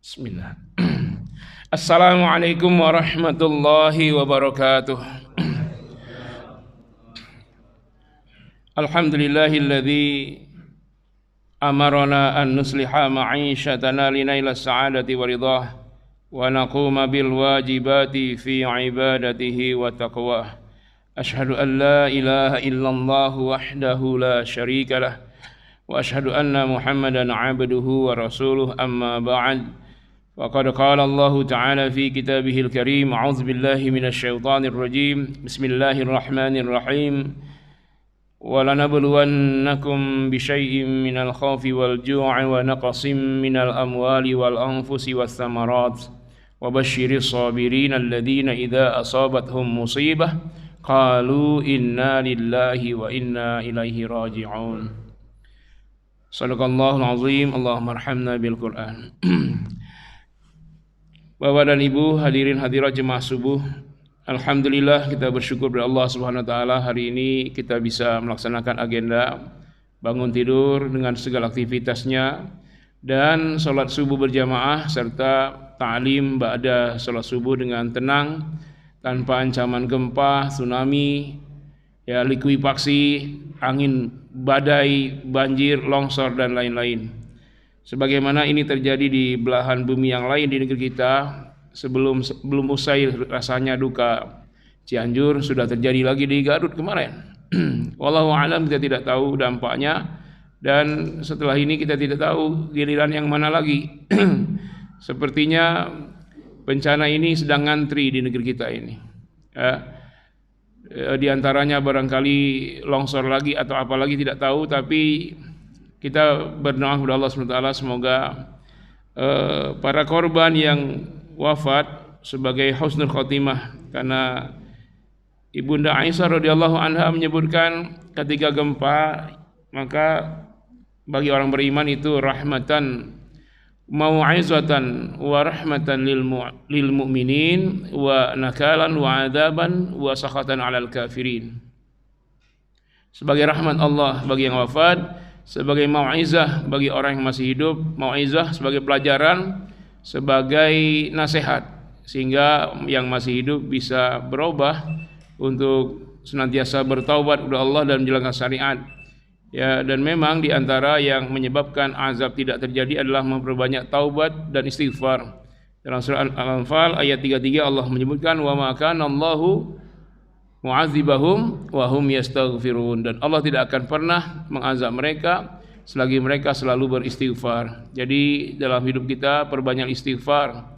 Bismillah. Assalamualaikum warahmatullahi wabarakatuh. Alhamdulillahilladzi amarna an nusliha ma'ishatana linaila sa'adati wa ridhah wa naquma bil wajibati fi ibadatihi wa taqwah. Ashhadu an la ilaha illallah wahdahu la syarika lah wa ashhadu anna Muhammadan 'abduhu wa rasuluh, amma ba'd. Faqad qala Allah ta'ala fi kitabihil karim, a'udzu billahi minasy syaithanir rajim. Bismillahirrahmanirrahim. Wa lanabluwannakum bisyai'in minal khaufi wal ju'i wa naqsin minal amwali wal anfusi wath thamarat wa basyiris sabirin alladziina idza asabathum musibah qalu inna lillahi wa inna ilaihi raji'un. Sadaqallahul azim. Allahumma arhamna bil Qur'an. Bapak dan Ibu, hadirin hadirat jemaah subuh, alhamdulillah kita bersyukur kepada Allah Subhanahu wa taala, hari ini kita bisa melaksanakan agenda bangun tidur dengan segala aktivitasnya dan salat subuh berjamaah serta ta'lim ba'da salat subuh dengan tenang tanpa ancaman gempa, tsunami, likuifaksi, angin badai, banjir, longsor dan lain-lain. Sebagaimana ini terjadi di belahan bumi yang lain di negeri kita, belum usai rasanya duka Cianjur, sudah terjadi lagi di Garut kemarin. Wallahu a'lam, kita tidak tahu dampaknya, dan setelah ini kita tidak tahu giliran yang mana lagi. Sepertinya bencana ini sedang ngantri di negeri kita ini. Di antaranya barangkali longsor lagi atau apa lagi tidak tahu, tapi kita berdoa kepada Allah SWT semoga para korban yang wafat sebagai husnul khotimah, karena Ibunda Aisyah radhiyallahu anha menyebutkan ketika gempa, maka bagi orang beriman itu rahmatan mau'izatan wa rahmatan lil mu'minin wa nakalan wa adaban wa sakhatan 'alal kafirin. Sebagai rahmat Allah bagi yang wafat, sebagai mau'izah bagi orang yang masih hidup, mau'izah sebagai pelajaran, sebagai nasihat, sehingga yang masih hidup bisa berubah untuk senantiasa bertaubat kepada Allah dan menjalankan syariat. Dan memang di antara yang menyebabkan azab tidak terjadi adalah memperbanyak taubat dan istighfar. Dalam surah Al-Anfal ayat 33 Allah menyebutkan wa ma kana Allahu mu'adzibahum wa hum yastaghfirun, dan Allah tidak akan pernah mengazab mereka selagi mereka selalu beristighfar. Jadi dalam hidup kita perbanyak istighfar.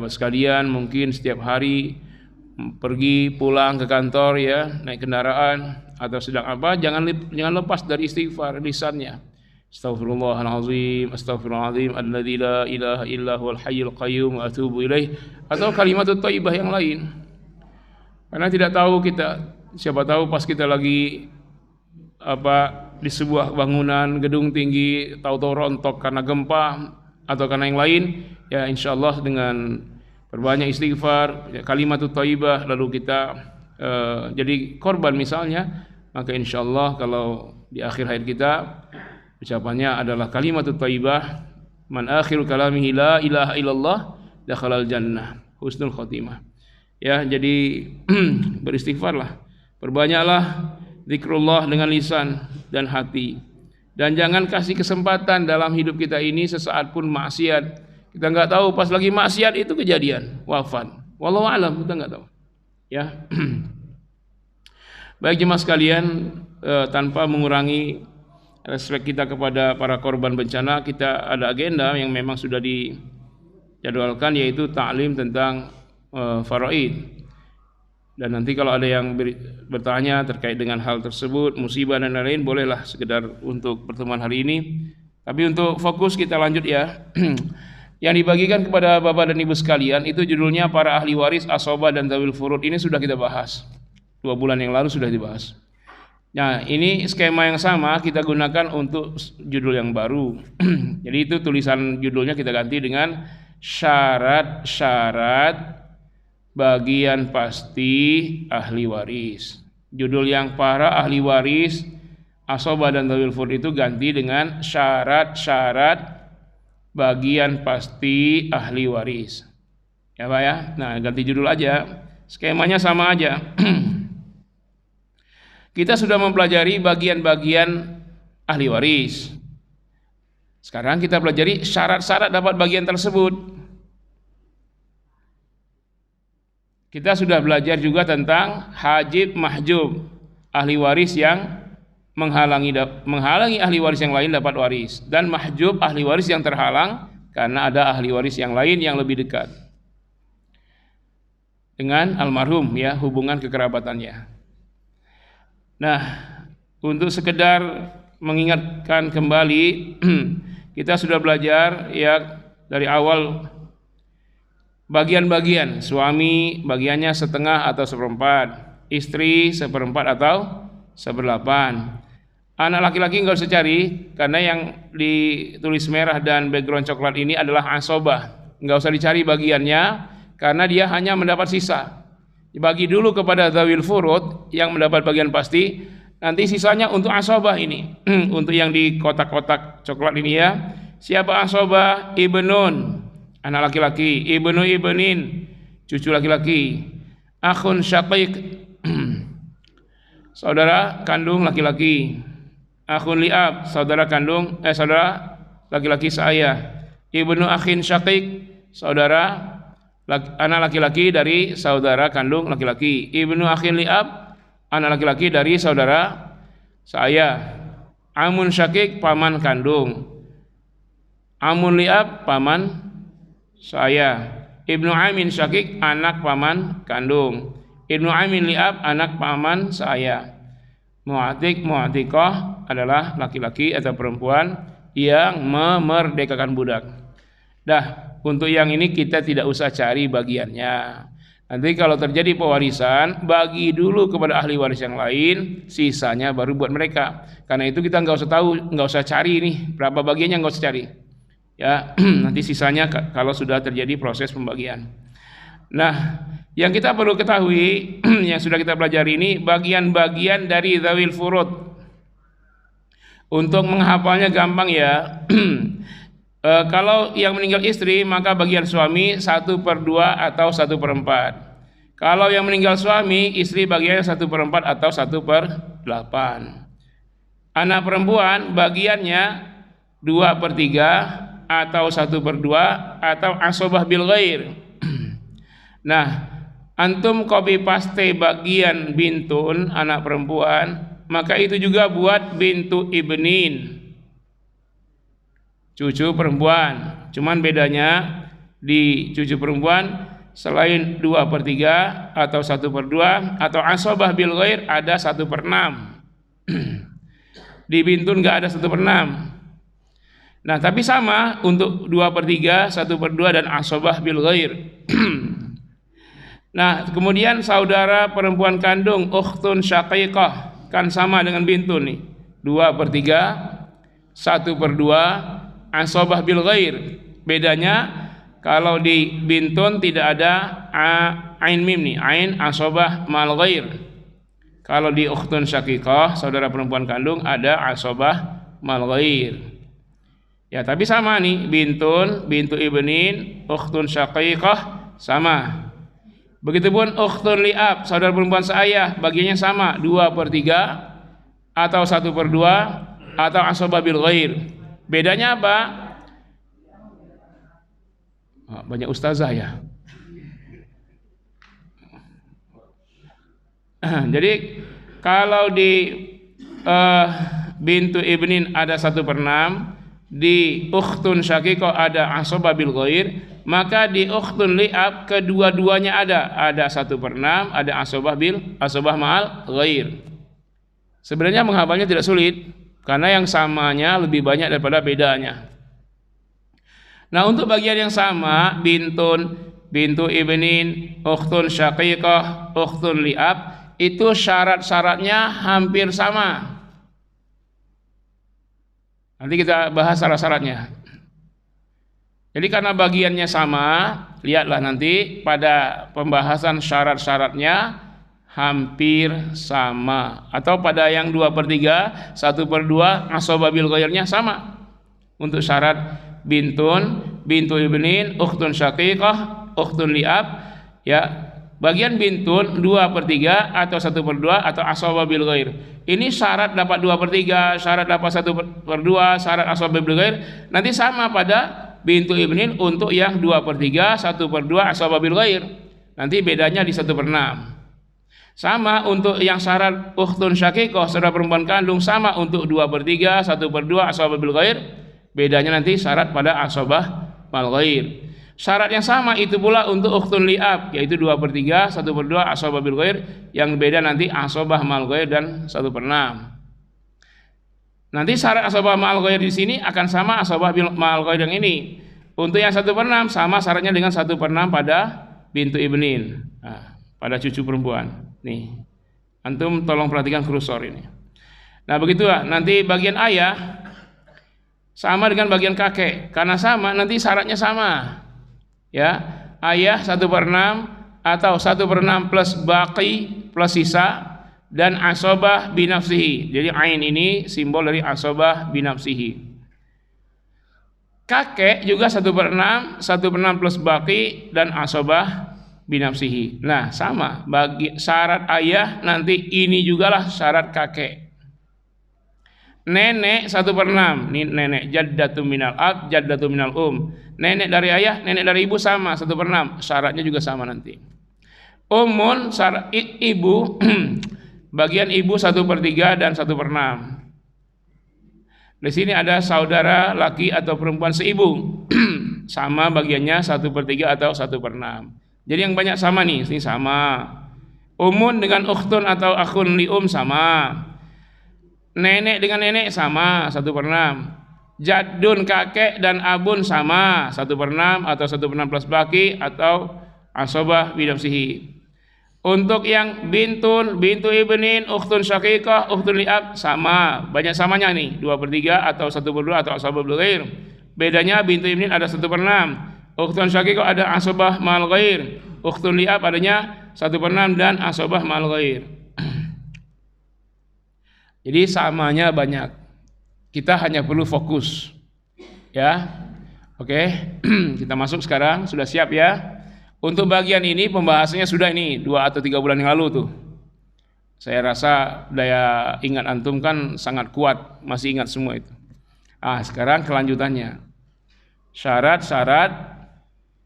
Sekalian mungkin setiap hari pergi pulang ke kantor, naik kendaraan atau sedang apa, jangan lepas dari istighfar lisannya. Astaghfirullahalazim, astaghfirullahalazim alladzi la ilaha illa huwal hayyul qayyum wa atubu ilaih, atau kalimatut thayyibah yang lain. Karena tidak tahu kita, siapa tahu pas kita lagi di sebuah bangunan gedung tinggi tahu-tahu rontok karena gempa atau karena yang lain, insyaallah dengan perbanyak istighfar, kalimatut thayyibah, lalu kita jadi korban misalnya, maka insyaallah kalau di akhir hayat kita ucapannya adalah kalimatut thayyibah, man akhiru kalamihi la ilaha illallah dakhalal jannah, husnul khotimah. Jadi beristighfarlah, perbanyaklah zikrullah dengan lisan dan hati, dan jangan kasih kesempatan dalam hidup kita ini sesaat pun maksiat. Kita nggak tahu pas lagi maksiat itu kejadian wafat. Wallahu a'lam, kita nggak tahu. Baik jemaah sekalian, tanpa mengurangi respek kita kepada para korban bencana, kita ada agenda yang memang sudah dijadwalkan, yaitu ta'lim tentang faraid. Dan nanti kalau ada yang bertanya terkait dengan hal tersebut, musibah dan lain-lain, bolehlah sekedar untuk pertemuan hari ini. Tapi untuk fokus kita lanjut Yang dibagikan kepada Bapak dan Ibu sekalian itu judulnya para ahli waris, asobah dan zawil furud. Ini sudah kita bahas 2 bulan yang lalu, sudah dibahas. Nah, ini skema yang sama kita gunakan untuk judul yang baru. Jadi itu tulisan judulnya kita ganti dengan syarat-syarat bagian pasti ahli waris. Judul yang para ahli waris asobah dan dzawil furud itu ganti dengan syarat-syarat bagian pasti ahli waris. Ya Pak ya. Nah, ganti judul aja. Skemanya sama aja. Kita sudah mempelajari bagian-bagian ahli waris. Sekarang kita pelajari syarat-syarat dapat bagian tersebut. Kita sudah belajar juga tentang hajib mahjub, ahli waris yang menghalangi ahli waris yang lain dapat waris, dan mahjub, ahli waris yang terhalang karena ada ahli waris yang lain yang lebih dekat dengan almarhum, ya, hubungan kekerabatannya. Nah, untuk sekedar mengingatkan kembali, kita sudah belajar ya dari awal bagian-bagian. Suami bagiannya setengah atau seperempat, istri seperempat atau seperdelapan. Anak laki-laki nggak usah cari, karena yang ditulis merah dan background coklat ini adalah asobah. Nggak usah dicari bagiannya, karena dia hanya mendapat sisa. Dibagi dulu kepada dzawil furud yang mendapat bagian pasti, nanti sisanya untuk asobah ini. Untuk yang di kotak-kotak coklat ini ya. Siapa asobah? Ibnun, anak laki-laki. Ibnu ibnin, cucu laki-laki. Akhun syaqiq, saudara kandung laki-laki. Akhun li'ab, saudara laki-laki seayah. Ibnu akhin syaqiq, saudara anak laki-laki dari saudara kandung laki-laki. Ibnu akhin li'ab, anak laki-laki dari saudara seayah. Amun syaqiq, paman kandung. Amun li'ab, paman seayah. Ibnu amin syaqiq, anak paman kandung. Ibnu amin li'ab, anak paman seayah. Mu'atik, mu'atikah adalah laki-laki atau perempuan yang memerdekakan budak. Dah, untuk yang ini kita tidak usah cari bagiannya. Nanti kalau terjadi pewarisan, bagi dulu kepada ahli waris yang lain, sisanya baru buat mereka. Karena itu kita nggak usah tahu, nggak usah cari nih berapa bagiannya, nggak usah cari. Ya, nanti sisanya kalau sudah terjadi proses pembagian. Nah, yang kita perlu ketahui yang sudah kita pelajari ini bagian-bagian dari dzawil furud. Untuk menghafalnya gampang ya. Kalau yang meninggal istri, maka bagian suami 1/2 atau 1/4. Kalau yang meninggal suami, istri bagiannya 1/4 atau 1/8. Anak perempuan bagiannya 2/3 atau 1/2 atau asobah bil ghair. Nah, antum copy paste bagian bintun, anak perempuan, maka itu juga buat bintu ibnin, cucu perempuan. Cuman bedanya di cucu perempuan selain 2/3 atau 1/2 atau asobah bil ghair ada 1/6. Di bintun nggak ada 1/6. Nah, tapi sama untuk 2/3, 1/2 dan asobah bil ghair. Nah, kemudian saudara perempuan kandung, ukhtun syaqiqah, kan sama dengan bintun nih. 2/3, 1/2, asobah bil ghair. Bedanya kalau di bintun tidak ada ain mim nih, ain asobah mal ghair. Kalau di ukhtun syaqiqah, saudara perempuan kandung, ada asobah mal ghair. Ya, tapi sama nih, bintun, bintu ibnin, ukhtun syaqiqah sama. Begitupun ukhtun li'ab, saudara perempuan seayah, bagiannya sama, 2/3 atau 1/2 atau asobah bil ghair. Bedanya apa? Banyak ustazah ya. Jadi kalau di bintu ibnin ada 1/6, di ukhtun syaqiqah ada asobah bil ghair, maka di ukhtun li'ab kedua-duanya ada 1/6, ada asobah ma'al ghair. Sebenarnya menghafalnya tidak sulit, karena yang samanya lebih banyak daripada bedanya. Nah, untuk bagian yang sama, bintun, bintu ibnin, ukhtun syaqiqah, ukhtun li'ab, itu syarat-syaratnya hampir sama. Nanti kita bahas syarat-syaratnya. Jadi karena bagiannya sama, lihatlah nanti pada pembahasan syarat-syaratnya hampir sama, atau pada yang 2/3, 1/2 asabah bil ghairnya sama. Untuk syarat bintun, bintu ibnin, ukhtun syaqiqah, ukhtun liab, ya bagian bintun 2/3 atau 1/2 atau asabah bil ghair. Ini syarat dapat 2/3, syarat dapat 1/2, syarat asabah bil ghair nanti sama pada bintu ibnin untuk yang 2/3, 1/2 asabah bil ghair. Nanti bedanya di 1/6. Sama untuk yang syarat ukhtun syaqiqah, saudara perempuan kandung, sama untuk 2/3, 1/2 asabah bil ghair. Bedanya nanti syarat pada asabah mal ghair. Syarat yang sama itu pula untuk ukhtun liab, yaitu 2/3, 1/2 asabah bil ghair. Yang beda nanti asabah mal ghair dan 1/6. Nanti syarat asabah mal ghair di sini akan sama asabah mal ghair yang ini. Untuk yang 1/6 sama syaratnya dengan 1/6 pada bintu ibnin. Nah, pada cucu perempuan. Nih, antum tolong perhatikan kursor ini. Nah, begitulah nanti bagian ayah sama dengan bagian kakek, karena sama nanti syaratnya sama. Ya, ayah 1/6 atau 1/6 plus baqi plus sisa dan asabah binafsihi. Jadi ain ini simbol dari asabah binafsihi. Kakek juga 1/6, 1/6 plus baqi dan asabah binafsihi. Nah, sama bagi syarat ayah nanti ini jugalah syarat kakek. Nenek 1/6, ini nenek jaddatu minal ab, jaddatu minal Nenek dari ayah, nenek dari ibu sama 1/6, syaratnya juga sama nanti. Ummun syarat ibu, bagian ibu 1/3 dan 1/6. Di sini ada saudara laki atau perempuan seibu, sama bagiannya 1/3 atau 1/6. Jadi yang banyak sama nih, ini sama. Ummun dengan ukhtun atau akhun li sama. Nenek dengan nenek sama 1/6. Jaddun kakek dan abun sama 1/6 atau 1/6 plus baki atau asabah binafsihi. Untuk yang bintun, bintu ibnin, ukhtun syaqiqah, ukhtun liab sama. Banyak samanya nih, 2/3 atau 1/2 atau asabah bil ghair. Bedanya bintu ibnin ada 1/6, ukhtun syaqiqah ada asabah mal ghair, ukhtun liab adanya 1/6 dan asabah mal ghair. Jadi samanya banyak. Kita hanya perlu fokus. Ya. Oke. Kita masuk sekarang, sudah siap ya? Untuk bagian ini pembahasannya sudah ini 2 atau 3 bulan yang lalu tuh. Saya rasa daya ingat antum kan sangat kuat, masih ingat semua itu. Sekarang kelanjutannya. Syarat-syarat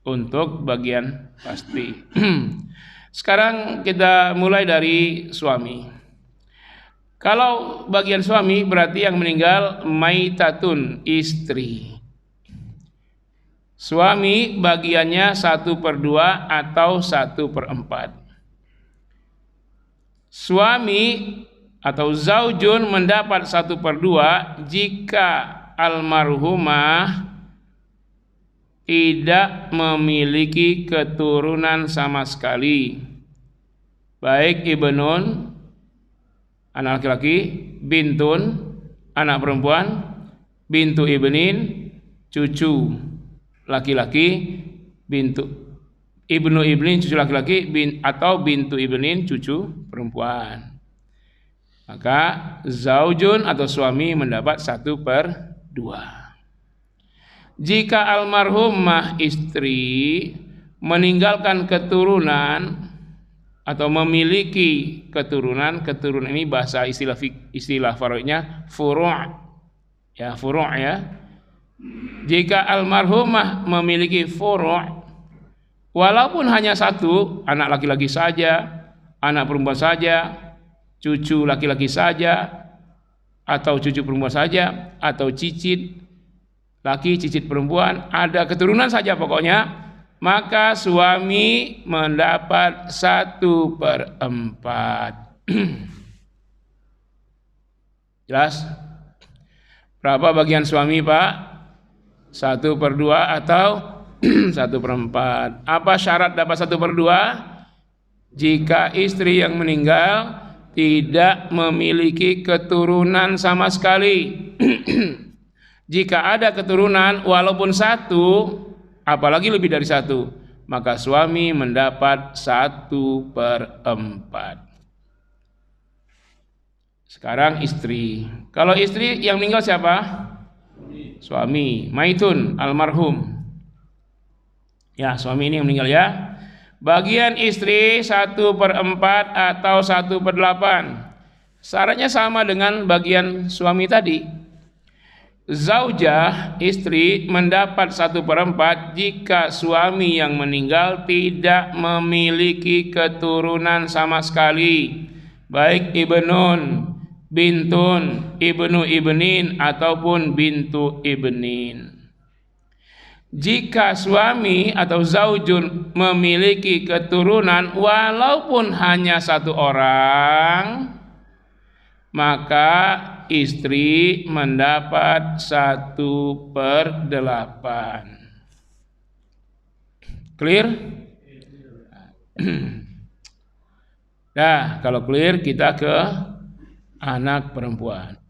untuk bagian pasti. Sekarang kita mulai dari suami. Kalau bagian suami berarti yang meninggal maitatun, istri. Suami bagiannya 1/2 atau 1/4. Suami atau zaujun mendapat 1/2 jika almarhumah tidak memiliki keturunan sama sekali, baik ibnun anak laki-laki, bintun anak perempuan, bintu ibnin cucu laki-laki, bintu ibnu ibnin cucu laki-laki, atau bintu ibnin cucu perempuan. Maka zaujun atau suami mendapat 1/2. Jika almarhumah istri meninggalkan keturunan atau memiliki keturunan ini bahasa istilah faraidnya furu'. Ya, furu' ya. Jika almarhumah memiliki furu', walaupun hanya 1, anak laki-laki saja, anak perempuan saja, cucu laki-laki saja, atau cucu perempuan saja, atau cicit laki, cicit perempuan, ada keturunan saja pokoknya, maka suami mendapat 1/4. Jelas? Berapa bagian suami, Pak? 1/2 atau 1/4. Apa syarat dapat 1/2? Jika istri yang meninggal tidak memiliki keturunan sama sekali. Jika ada keturunan walaupun 1, apalagi lebih dari 1, maka suami mendapat 1/4. Sekarang istri. Kalau istri yang meninggal siapa? Suami. Maitun, almarhum. Ya, suami ini yang meninggal ya. Bagian istri 1/4 atau 1/8. Syaratnya sama dengan bagian suami tadi. Zaujah, istri, mendapat 1/4 jika suami yang meninggal tidak memiliki keturunan sama sekali, baik ibnun, bintun, ibnu ibnin ataupun bintu ibnin. Jika suami atau zaujun memiliki keturunan walaupun hanya 1 orang, maka istri mendapat 1/8. Clear? Nah, kalau clear kita ke anak perempuan.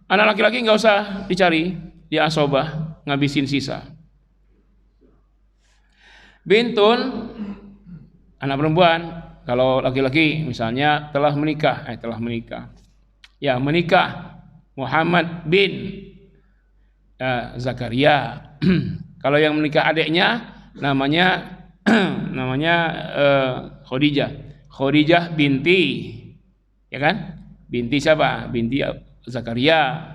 Anak laki-laki nggak usah dicari, dia asobah, ngabisin sisa. Bintun, anak perempuan. Kalau laki-laki misalnya telah menikah. Ya, menikah Muhammad bin Zakaria. Kalau yang menikah adiknya namanya Khadijah binti, ya kan? Binti siapa? Binti Zakaria.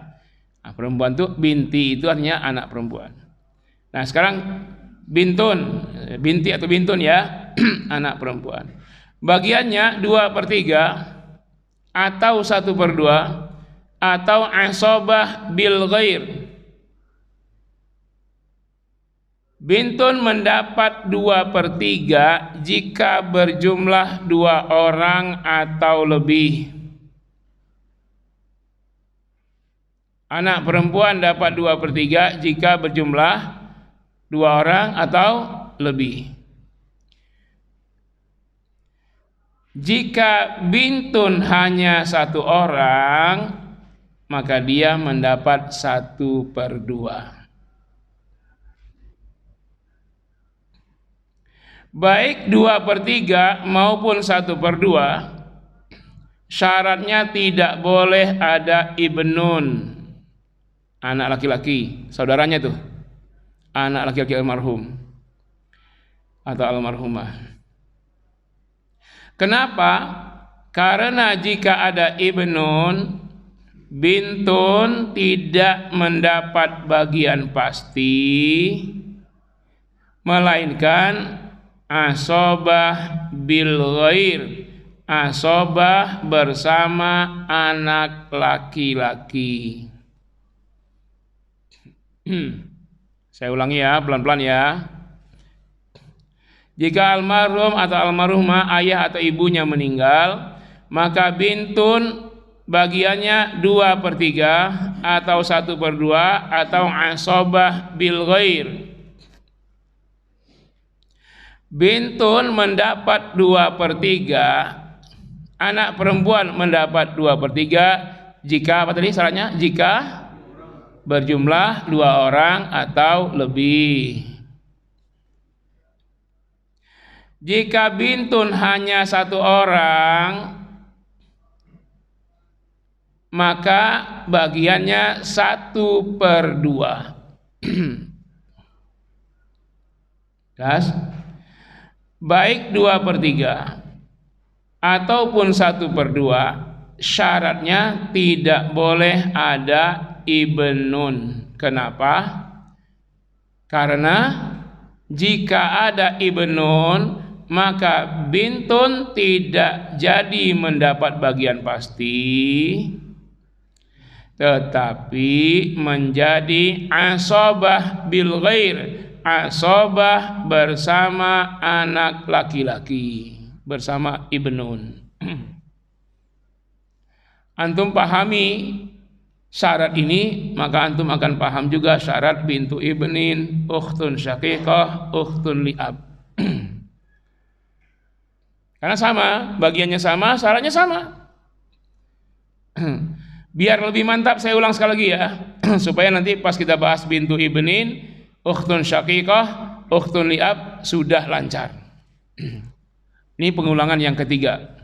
Nah, perempuan tuh binti itu artinya anak perempuan. Nah, sekarang bintun, binti atau bintun ya, anak perempuan. Bagiannya 2/3 atau 1/2 atau asobah bil ghair. Bintun mendapat 2/3 jika berjumlah 2 orang atau lebih. Anak perempuan dapat 2/3 jika berjumlah 2 orang atau lebih. Jika bintun hanya 1 orang, maka dia mendapat 1/2. Baik 2/3 maupun 1/2, syaratnya tidak boleh ada ibnun, anak laki-laki, saudaranya tuh, anak laki-laki almarhum atau almarhumah. Kenapa? Karena jika ada ibnun, bintun tidak mendapat bagian pasti, melainkan asobah bil ghair, asobah bersama anak laki-laki. Saya ulangi ya, pelan-pelan ya. Jika almarhum atau almarhumah ayah atau ibunya meninggal, maka bintun bagiannya 2/3 atau 1/2 atau asobah bil ghair. Bintun mendapat 2/3, anak perempuan mendapat 2/3 jika apa tadi syaratnya? Jika berjumlah 2 orang atau lebih. Jika bintun hanya 1 orang, maka bagiannya 1/2. Das, baik 2/3 ataupun 1/2, syaratnya tidak boleh ada ibnun. Kenapa? Karena jika ada ibnun, maka bintun tidak jadi mendapat bagian pasti, tetapi menjadi asobah bil ghair, asobah bersama anak laki-laki, bersama ibnun. Antum pahami syarat ini, maka antum akan paham juga syarat bintu ibnin, ukhtun syaqiqah, ukhtun li'ab. Karena sama, bagiannya sama, syaratnya sama. Biar lebih mantap saya ulang sekali lagi ya, supaya nanti pas kita bahas bintu ibnin, ukhtun syaqiqah, ukhtun li'ab sudah lancar. Ini pengulangan yang ketiga.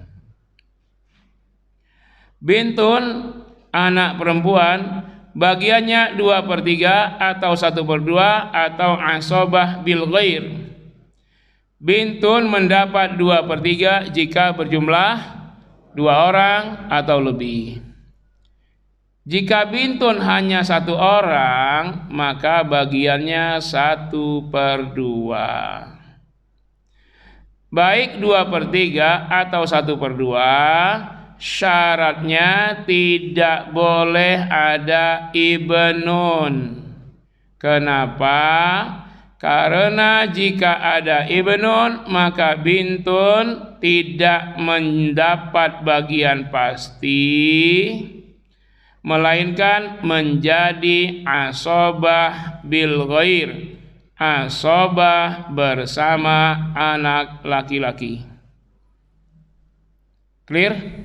Bintun anak perempuan bagiannya 2/3 atau 1/2 atau asobah bil ghair. Bintun mendapat 2/3 jika berjumlah 2 orang atau lebih. Jika bintun hanya 1 orang, maka bagiannya 1/2. Baik 2/3 atau 1/2, syaratnya tidak boleh ada ibnun. Kenapa? Karena jika ada ibnun, maka bintun tidak mendapat bagian pasti, melainkan menjadi asobah bil ghair, asobah bersama anak laki-laki. Clear?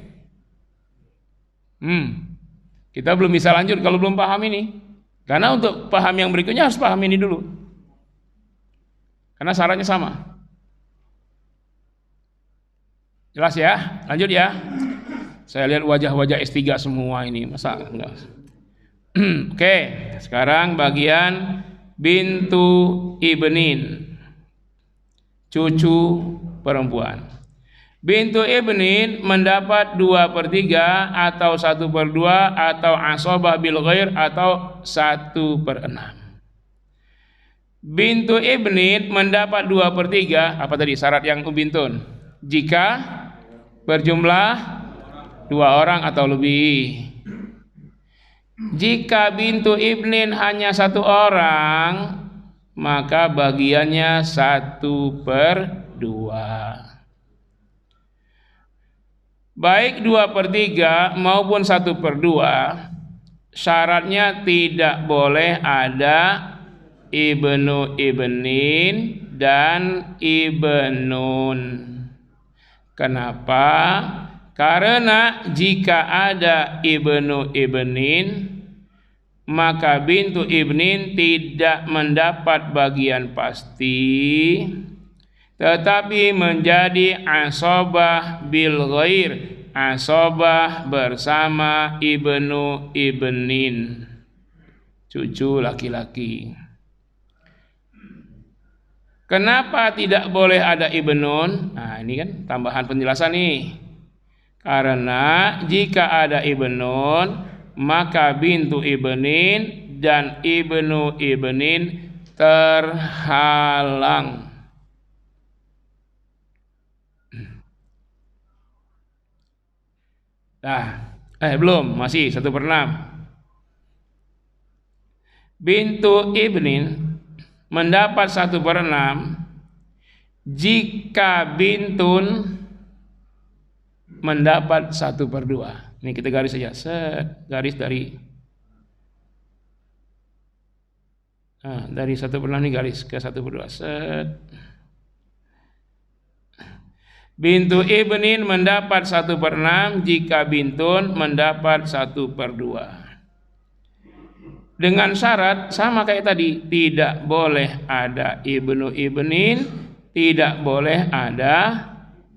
Kita belum bisa lanjut kalau belum paham ini. Karena untuk paham yang berikutnya harus paham ini dulu. Karena syaratnya sama. Jelas ya? Lanjut ya. Saya lihat wajah-wajah S3 semua ini. Masa enggak? Oke, sekarang bagian bintu ibnin. Cucu perempuan. Bintu ibnin mendapat 2/3 atau 1/2 atau asobah bil ghair atau 1/6. Bintu ibnin mendapat 2/3, apa tadi syarat yang bintun? Jika berjumlah 2 orang atau lebih. Jika bintu ibnin hanya 1 orang, maka bagiannya 1/2. Baik 2/3 maupun 1/2, syaratnya tidak boleh ada ibnu ibnin dan ibnun. Kenapa? Karena jika ada ibnu ibnin, maka bintu ibnin tidak mendapat bagian pasti, tetapi menjadi asobah bil ghair, asobah bersama ibnu ibnin, cucu laki-laki. Kenapa tidak boleh ada ibnun? Nah, ini kan tambahan penjelasan nih. Karena jika ada ibnun, maka bintu ibnin dan ibnu ibnin terhalang. Belum, masih 1/6. Bintu ibnin mendapat 1/6 jika bintun mendapat 1/2. Ini kita garis saja, garis dari 1/6 ini garis ke 1/2. Bintu ibnin mendapat 1/6 jika bintun mendapat 1/2. Dengan syarat sama kayak tadi, tidak boleh ada ibnu ibnin, tidak boleh ada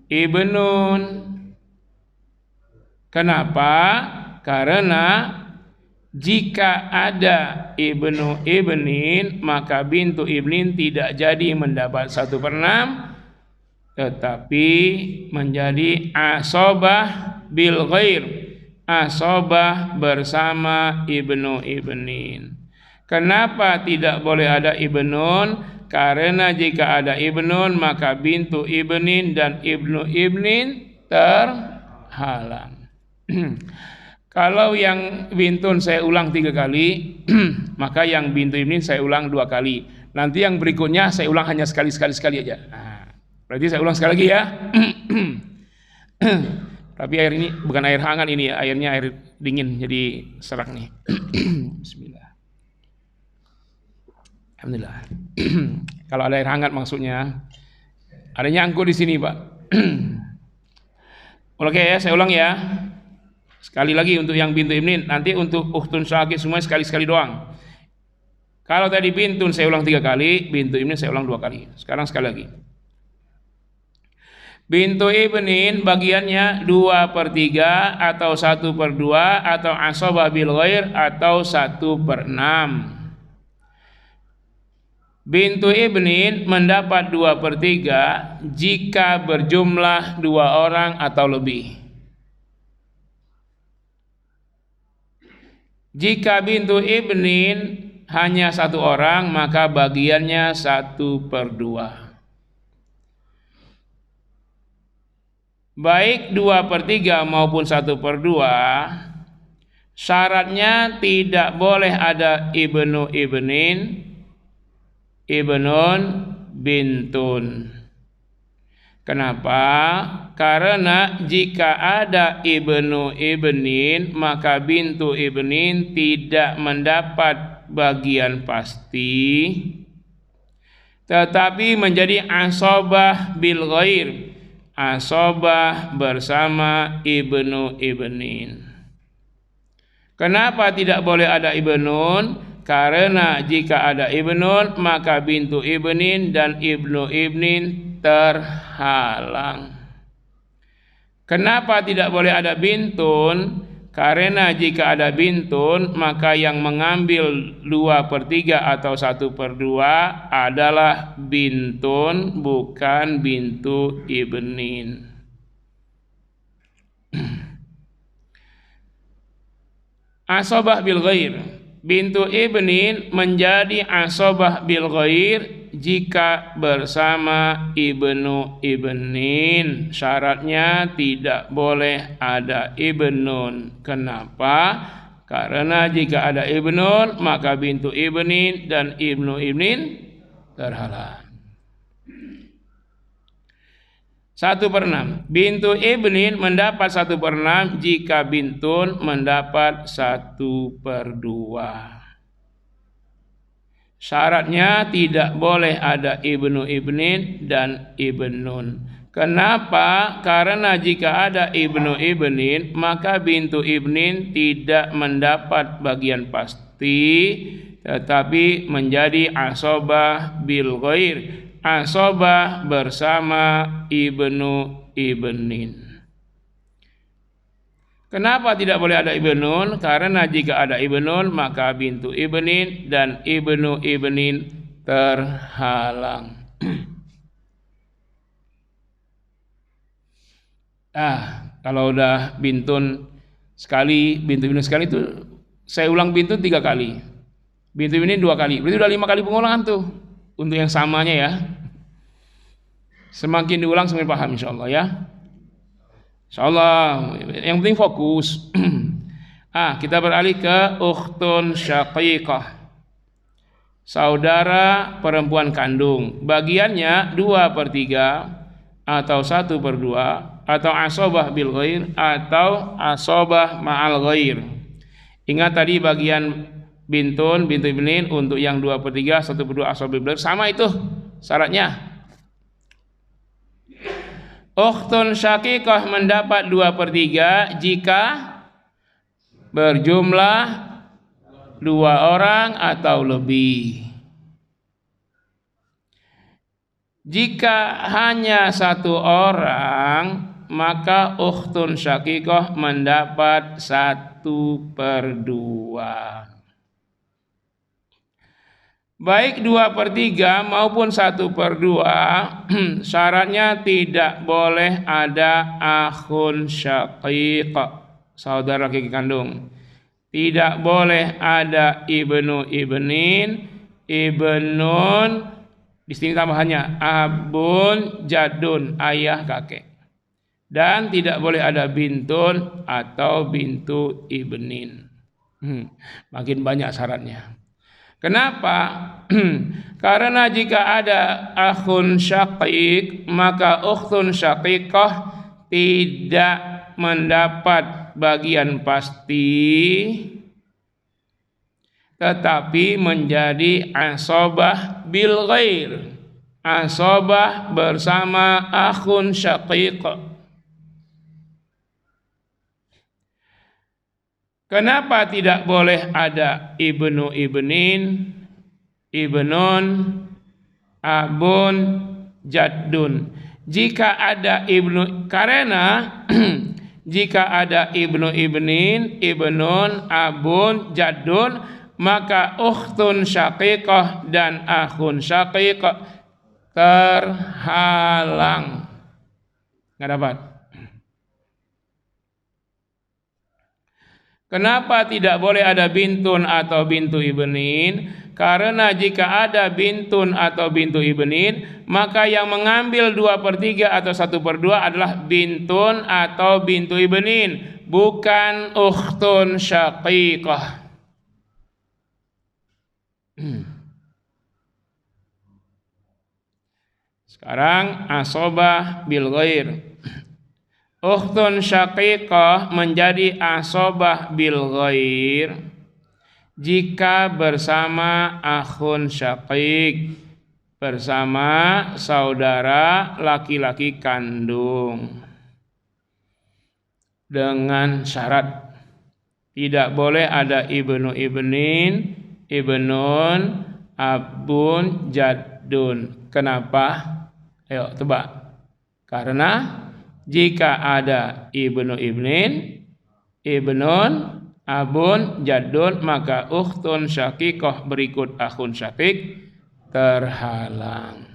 ibnun. Kenapa? Karena jika ada ibnu ibnin, maka bintu ibnin tidak jadi mendapat 1/6, tetapi menjadi asobah bil ghair, asobah bersama ibnu ibnin. Kenapa tidak boleh ada ibnun? Karena jika ada ibnun, maka bintu ibnin dan ibnu ibnin terhalang. Kalau yang bintun saya ulang 3 kali, maka yang bintu ibnin saya ulang 2 kali. Nanti yang berikutnya saya ulang hanya sekali aja. Berarti saya ulang sekali lagi ya. Tapi air ini bukan air hangat ini ya, airnya air dingin jadi serak nih. Bismillah. Alhamdulillah. Kalau ada air hangat maksudnya ada nyangkut di sini, Pak. Oke ya, saya ulang ya. Sekali lagi untuk yang bintu ibnin, nanti untuk ukhtun syaqik semua sekali doang. Kalau tadi bintun saya ulang 3 kali, bintu ibnin saya ulang 2 kali. Sekarang sekali lagi. Bintu ibnin bagiannya 2/3 atau 1/2 atau asobah bil ghair atau 1/6. Bintu ibnin mendapat 2/3 jika berjumlah 2 orang atau lebih. Jika bintu ibnin hanya 1 orang, maka bagiannya 1/2. Baik 2/3 maupun 1/2, syaratnya tidak boleh ada ibnu ibnin, ibnun, bintun. Kenapa? Karena jika ada ibnu ibnin, maka bintu ibnin tidak mendapat bagian pasti, tetapi menjadi asobah bil ghair, asobah bersama ibnu ibnin. Kenapa tidak boleh ada ibnun? Karena jika ada ibnun, maka bintu ibnin dan ibnu ibnin terhalang. Kenapa tidak boleh ada bintun? Karena jika ada bintun, maka yang mengambil 2/3 atau 1/2 adalah bintun, bukan bintu ibnin. Asobah bil ghair. Bintu ibnin menjadi asobah bil ghair jika bersama ibnu ibnin. Syaratnya tidak boleh ada ibnun. Kenapa? Karena jika ada ibnun, maka bintu ibnin dan ibnu ibnin terhalang. 1/6. Bintu ibnin mendapat 1/6 jika bintun mendapat 1/2. Syaratnya tidak boleh ada ibnu ibnin dan ibnun. Kenapa? Karena jika ada ibnu ibnin, maka bintu ibnin tidak mendapat bagian pasti, tetapi menjadi asobah bil ghair, asobah bersama ibnu ibnin. Kenapa tidak boleh ada ibnun? Karena jika ada ibnun, maka bintu ibnin dan ibnu ibnin terhalang. Kalau udah bintun sekali, bintu ibnin sekali itu saya ulang bintun 3 kali. Bintu ibnin 2 kali. Berarti udah 5 kali pengulangan tuh. Untuk yang samanya ya. Semakin diulang semakin paham insyaallah ya. Insyaallah, yang penting fokus. Kita beralih ke ukhtun syaqiqah, saudara perempuan kandung. Bagiannya 2/3 atau 1/2 atau asobah bil ghair atau asobah ma'al ghair. Ingat tadi bagian bintun, bintu ibnin untuk yang 2/3, 1/2 asobah bil ghair sama itu syaratnya. Ukhtun syaqiqah mendapat 2/3 jika berjumlah 2 orang atau lebih. Jika hanya 1 orang, maka ukhtun syaqiqah mendapat 1/2. Baik 2/3 maupun 1/2, syaratnya tidak boleh ada akhun syaqiq, saudara kaki kandung. Tidak boleh ada ibnu ibnin, ibnun, di sini tambahannya abun, jadun, ayah kakek. Dan tidak boleh ada bintun atau bintu ibnin. Makin banyak syaratnya. Kenapa? Karena jika ada akhun syaqiq, maka ukhtun syaqiqah tidak mendapat bagian pasti, tetapi menjadi asobah bil ghair, asobah bersama akhun syaqiq. Kenapa tidak boleh ada ibnu ibnin, ibnun, abun, jaddun? Jika ada ibnu, karena jika ada ibnu ibnin, ibnun, abun, jaddun, maka ukhtun syaqiqah dan akhun syaqiq terhalang. Nggak dapat. Kenapa tidak boleh ada bintun atau bintu ibnin? Karena jika ada bintun atau bintu ibnin, maka yang mengambil 2/3 atau 1/2 adalah bintun atau bintu ibnin, bukan ukhtun syaqiqah. Sekarang asobah bil ghair. Ukhtun syaqiqah menjadi asobah bil ghair jika bersama akhun syaqiq, bersama saudara laki-laki kandung, dengan syarat tidak boleh ada ibnu ibnin, ibnun, abun, jaddun. Kenapa? Ayo tebak. Karena jika ada ibnu ibnin, ibnun, abun, jaddun, maka ukhtun syaqiqah berikut akhun syaqiq terhalang.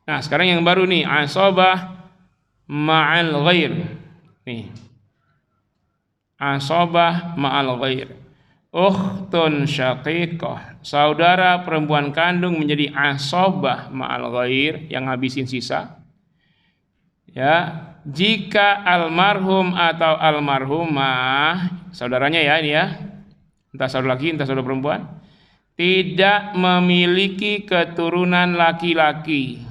Nah, sekarang yang baru nih, asobah ma'al ghair. Nih. Asobah ma'al ghair. Ukhtun syaqiqah, saudara perempuan kandung menjadi asobah ma'al ghair, yang habisin sisa. Ya, jika almarhum atau almarhumah, saudaranya ya ini ya, entah saudara laki, entah saudara perempuan, tidak memiliki keturunan laki-laki.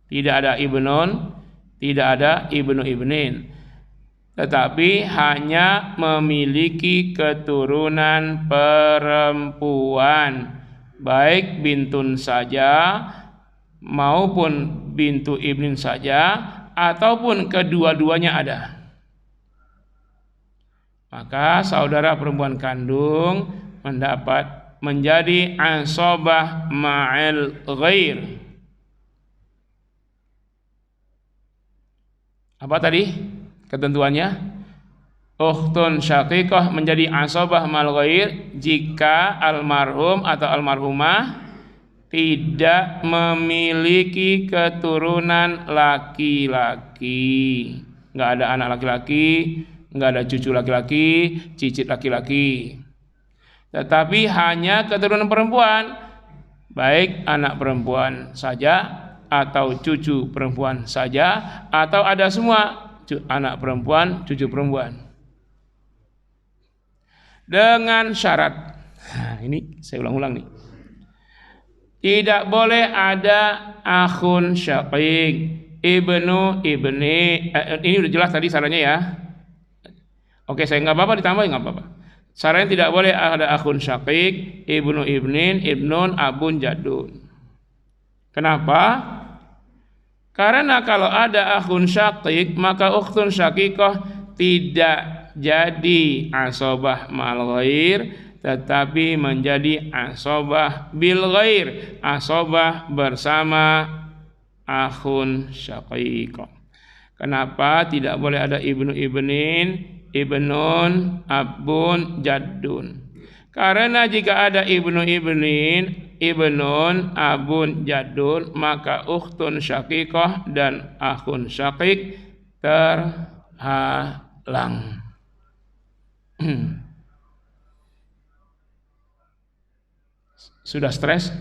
Tidak ada ibnun, tidak ada ibnu ibnin, tetapi hanya memiliki keturunan perempuan, baik bintun saja maupun bintu ibnin saja, ataupun kedua-duanya ada. Maka saudara perempuan kandung mendapat menjadi asobah ma'al ghair. Apa tadi ketentuannya? Ukhtun syaqiqah menjadi asobah ma'al ghair jika almarhum atau almarhumah tidak memiliki keturunan laki-laki. Nggak ada anak laki-laki, nggak ada cucu laki-laki, cicit laki-laki. Tetapi hanya keturunan perempuan, baik anak perempuan saja atau cucu perempuan saja, atau ada semua anak perempuan, cucu perempuan. Dengan syarat, nah ini saya ulang-ulang nih, tidak boleh ada akhun syaqiq, ibnu ibni. Ini udah jelas tadi sarannya ya. Oke, saya nggak apa-apa ditambah, nggak apa-apa. Sarannya tidak boleh ada akhun syaqiq, ibnu ibnin, ibnun, abun, jaddun. Kenapa? Karena kalau ada akhun syaqiq, maka ukhtun syaqiqah tidak jadi asobah ma'al ghair, tetapi menjadi asobah bil ghair, asobah bersama akhun syaqiqah. Kenapa tidak boleh ada ibnu ibnin, ibnun, abun, jaddun? Karena jika ada ibnu ibnin, ibnun, abun, jaddun, maka ukhtun syaqiqah dan akhun syaqiq terhalang. Sudah stres?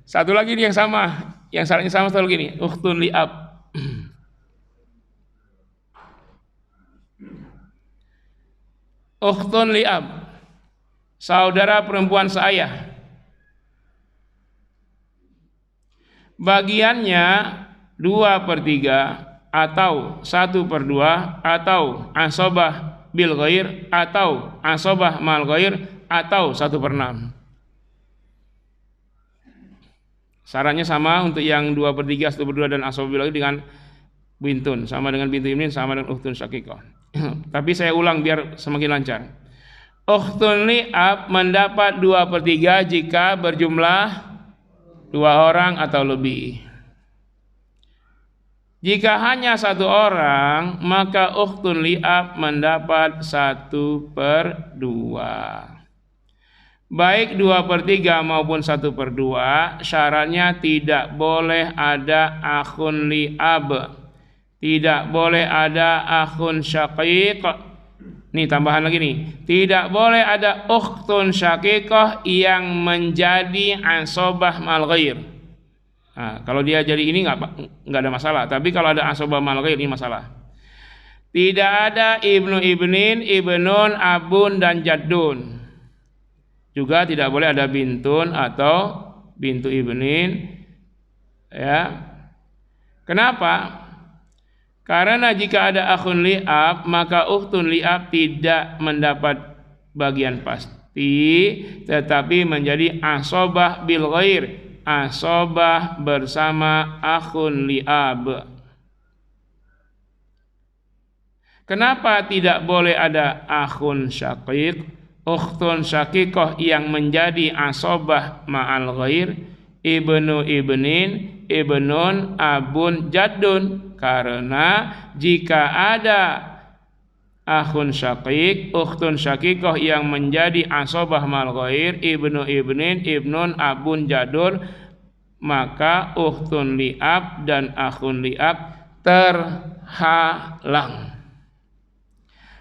Satu lagi nih yang sama, yang syaratnya sama satu lagi nih, ukhtun li'ab. Ukhtun li'ab, saudara perempuan seayah. Bagiannya 2/3 atau 1/2 atau asobah bil ghair atau asobah mal ghair atau 1/6. Sarannya sama untuk yang 2/3, 1/2 dan asobah bil ghair dengan bintun, sama dengan bintu ibnin, sama dengan ukhtun syaqiqah. Tapi saya ulang biar semakin lancar. Ukhtun li'ab mendapat 2/3 jika berjumlah 2 orang atau lebih. Jika hanya 1 orang, maka ukhtun li'ab mendapat 1/2. Baik 2/3 maupun 1/2, syaratnya tidak boleh ada akhun li'ab, tidak boleh ada akhun syaqiq. Nih tambahan lagi nih, tidak boleh ada ukhtun syaqiqah yang menjadi asobah mal ghair. Nah, kalau dia jadi ini nggak ada masalah, tapi kalau ada asobah mal ghair ini masalah. Tidak ada ibnu ibnin, ibnun, abun dan jaddun. Juga tidak boleh ada bintun atau bintu ibnin. Ya. Kenapa? Karena jika ada akhun li'ab, maka ukhtun li'ab tidak mendapat bagian pasti, tetapi menjadi asobah bil ghair, asobah bersama akhun li'ab. Kenapa tidak boleh ada akhun syaqiq, ukhtun syaqiqah yang menjadi asobah ma'al ghair, ibnu ibnin, ibnun, abun, jaddun? Karena jika ada akhun syaqiq, ukhtun syaqiqah yang menjadi asobah mal ghair, ibnu ibnin, ibnun, abun, jaddun, maka ukhtun li'ab dan akhun li'ab terhalang.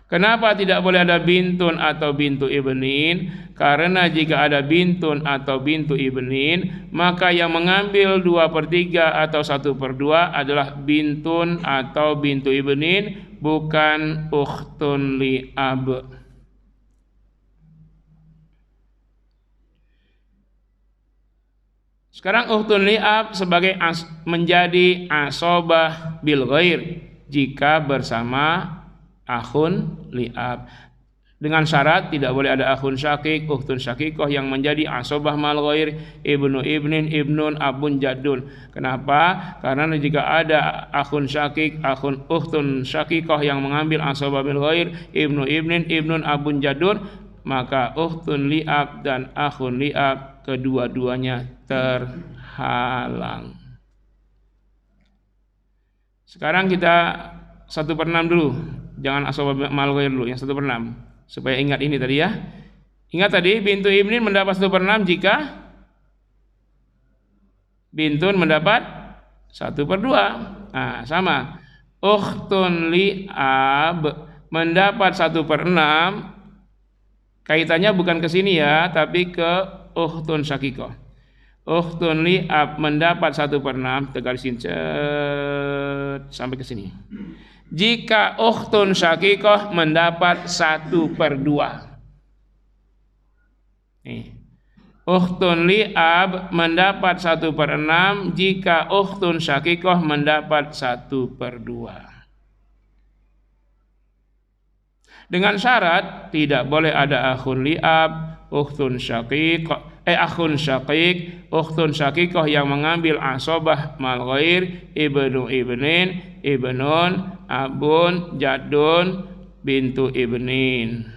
Kenapa tidak boleh ada bintun atau bintu ibnin? Karena jika ada bintun atau bintu ibnin, maka yang mengambil 2/3 atau 1/2 adalah bintun atau bintu ibnin, bukan ukhtun li'ab. Sekarang ukhtun li'ab sebagai menjadi asobah bil ghair jika bersama akhun li'ab, dengan syarat tidak boleh ada akhun syaqiq, ukhtun syaqiqah yang menjadi asobah mal ghair, ibnu ibnin, ibnun, abun, jaddun. Kenapa? Karena jika ada akhun syaqiq, akhun ukhtun syaqiqah yang mengambil asobah bil ghair, ibnu ibnin, ibnun, abun, jaddun, maka ukhtun li'ab dan akhun li'ab kedua-duanya terhalang. Sekarang kita 1/6 dulu. Jangan asobah mal ghair dulu, yang 1/6 supaya ingat ini tadi ya. Ingat tadi bintu ibnin mendapat 1/6 jika bintun mendapat 1/2. Nah, sama. Ukhtun li'ab mendapat 1/6, kaitannya bukan ke sini ya, tapi ke ukhtun syaqiqah. Ukhtun li'ab mendapat 1/6, tegarisin sampai ke sini. Jika ukhtun syaqiqah mendapat 1/2. Nih. Ukhtun li'ab mendapat 1/6 jika ukhtun syaqiqah mendapat 1/2. Dengan syarat tidak boleh ada akhun li'ab, ukhtun syaqiq, akhun syaqiq, ukhtun syaqiqah yang mengambil asobah mal ghair, ibnu ibnin, ibnun, abun, jaddun, bintu ibnin.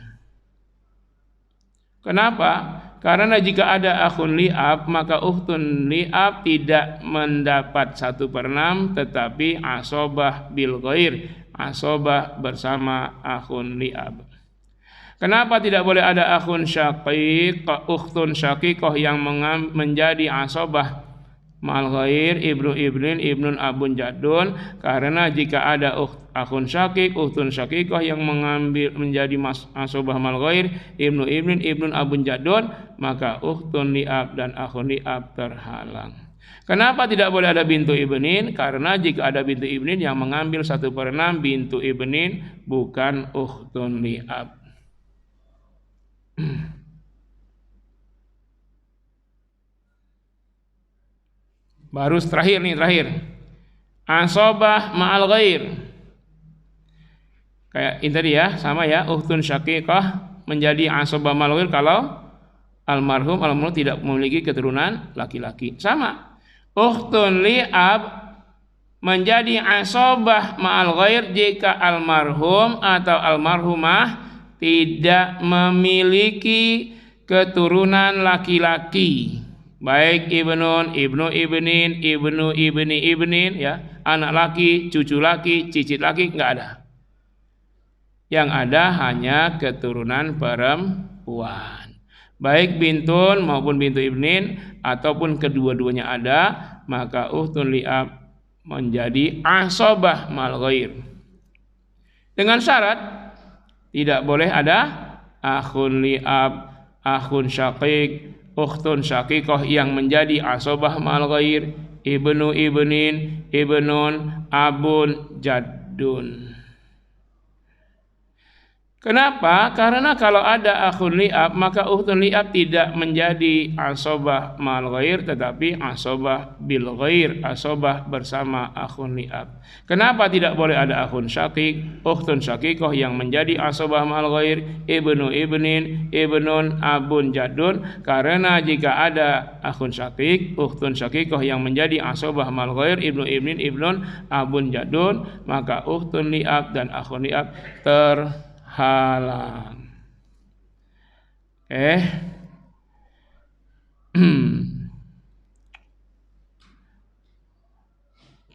Kenapa? Karena jika ada akhun li'ab, maka ukhtun li'ab tidak mendapat 1/6 tetapi asobah bil ghair, asobah bersama akhun li'ab. Kenapa tidak boleh ada akhun syaqiq, ukhtun syaqiqah yang menjadi asobah mal ghair, ibnu ibnin, ibnun, abun, jaddun? Karena jika ada akhun syaqiq, ukhtun syaqiqah yang menjadi asobah mal ghair, ibnu ibnin, ibnun, abun, jaddun, maka ukhtun li'ab dan akhun li'ab terhalang. Kenapa tidak boleh ada bintu ibnin? Karena jika ada bintu ibnin yang mengambil 1/6 bintu ibnin, bukan ukhtun li'ab. Baru terakhir. Asobah ma'al ghair. Kayak ini tadi ya, sama ya, ukhtun syaqiqah menjadi asobah ma'al ghair kalau almarhum tidak memiliki keturunan laki-laki. Sama. Ukhtun li'ab menjadi asobah ma'al ghair jika almarhum atau almarhumah tidak memiliki keturunan laki-laki, baik ibnun, ibnu ibnin, ibnu ibni ibnin, ya, anak laki, cucu laki, cicit laki, nggak ada. Yang ada hanya keturunan perempuan, baik bintun maupun bintu ibnin ataupun kedua-duanya ada, maka ukhtun li'ab menjadi asobah mal ghair. Dengan syarat tidak boleh ada akhun li'ab, akhun syaqiq, ukhtun syaqiqah yang menjadi asobah mal ghair, ibnu ibnin, ibnun, abun, jaddun. Kenapa? Karena kalau ada akhun li'ab, maka ukhtun li'ab tidak menjadi asobah mal ghair, tetapi asobah bil ghair, asobah bersama akhun li'ab. Kenapa tidak boleh ada akhun syaqiq, ukhtun syaqiqah yang menjadi asobah mal ghair, ibnu ibnin, ibnun, abun, jaddun? Karena jika ada akhun syaqiq, ukhtun syaqiqah yang menjadi asobah mal ghair, ibnu ibnin, ibnun, abun, jaddun, maka ukhtun li'ab dan akhun li'ab terhalang.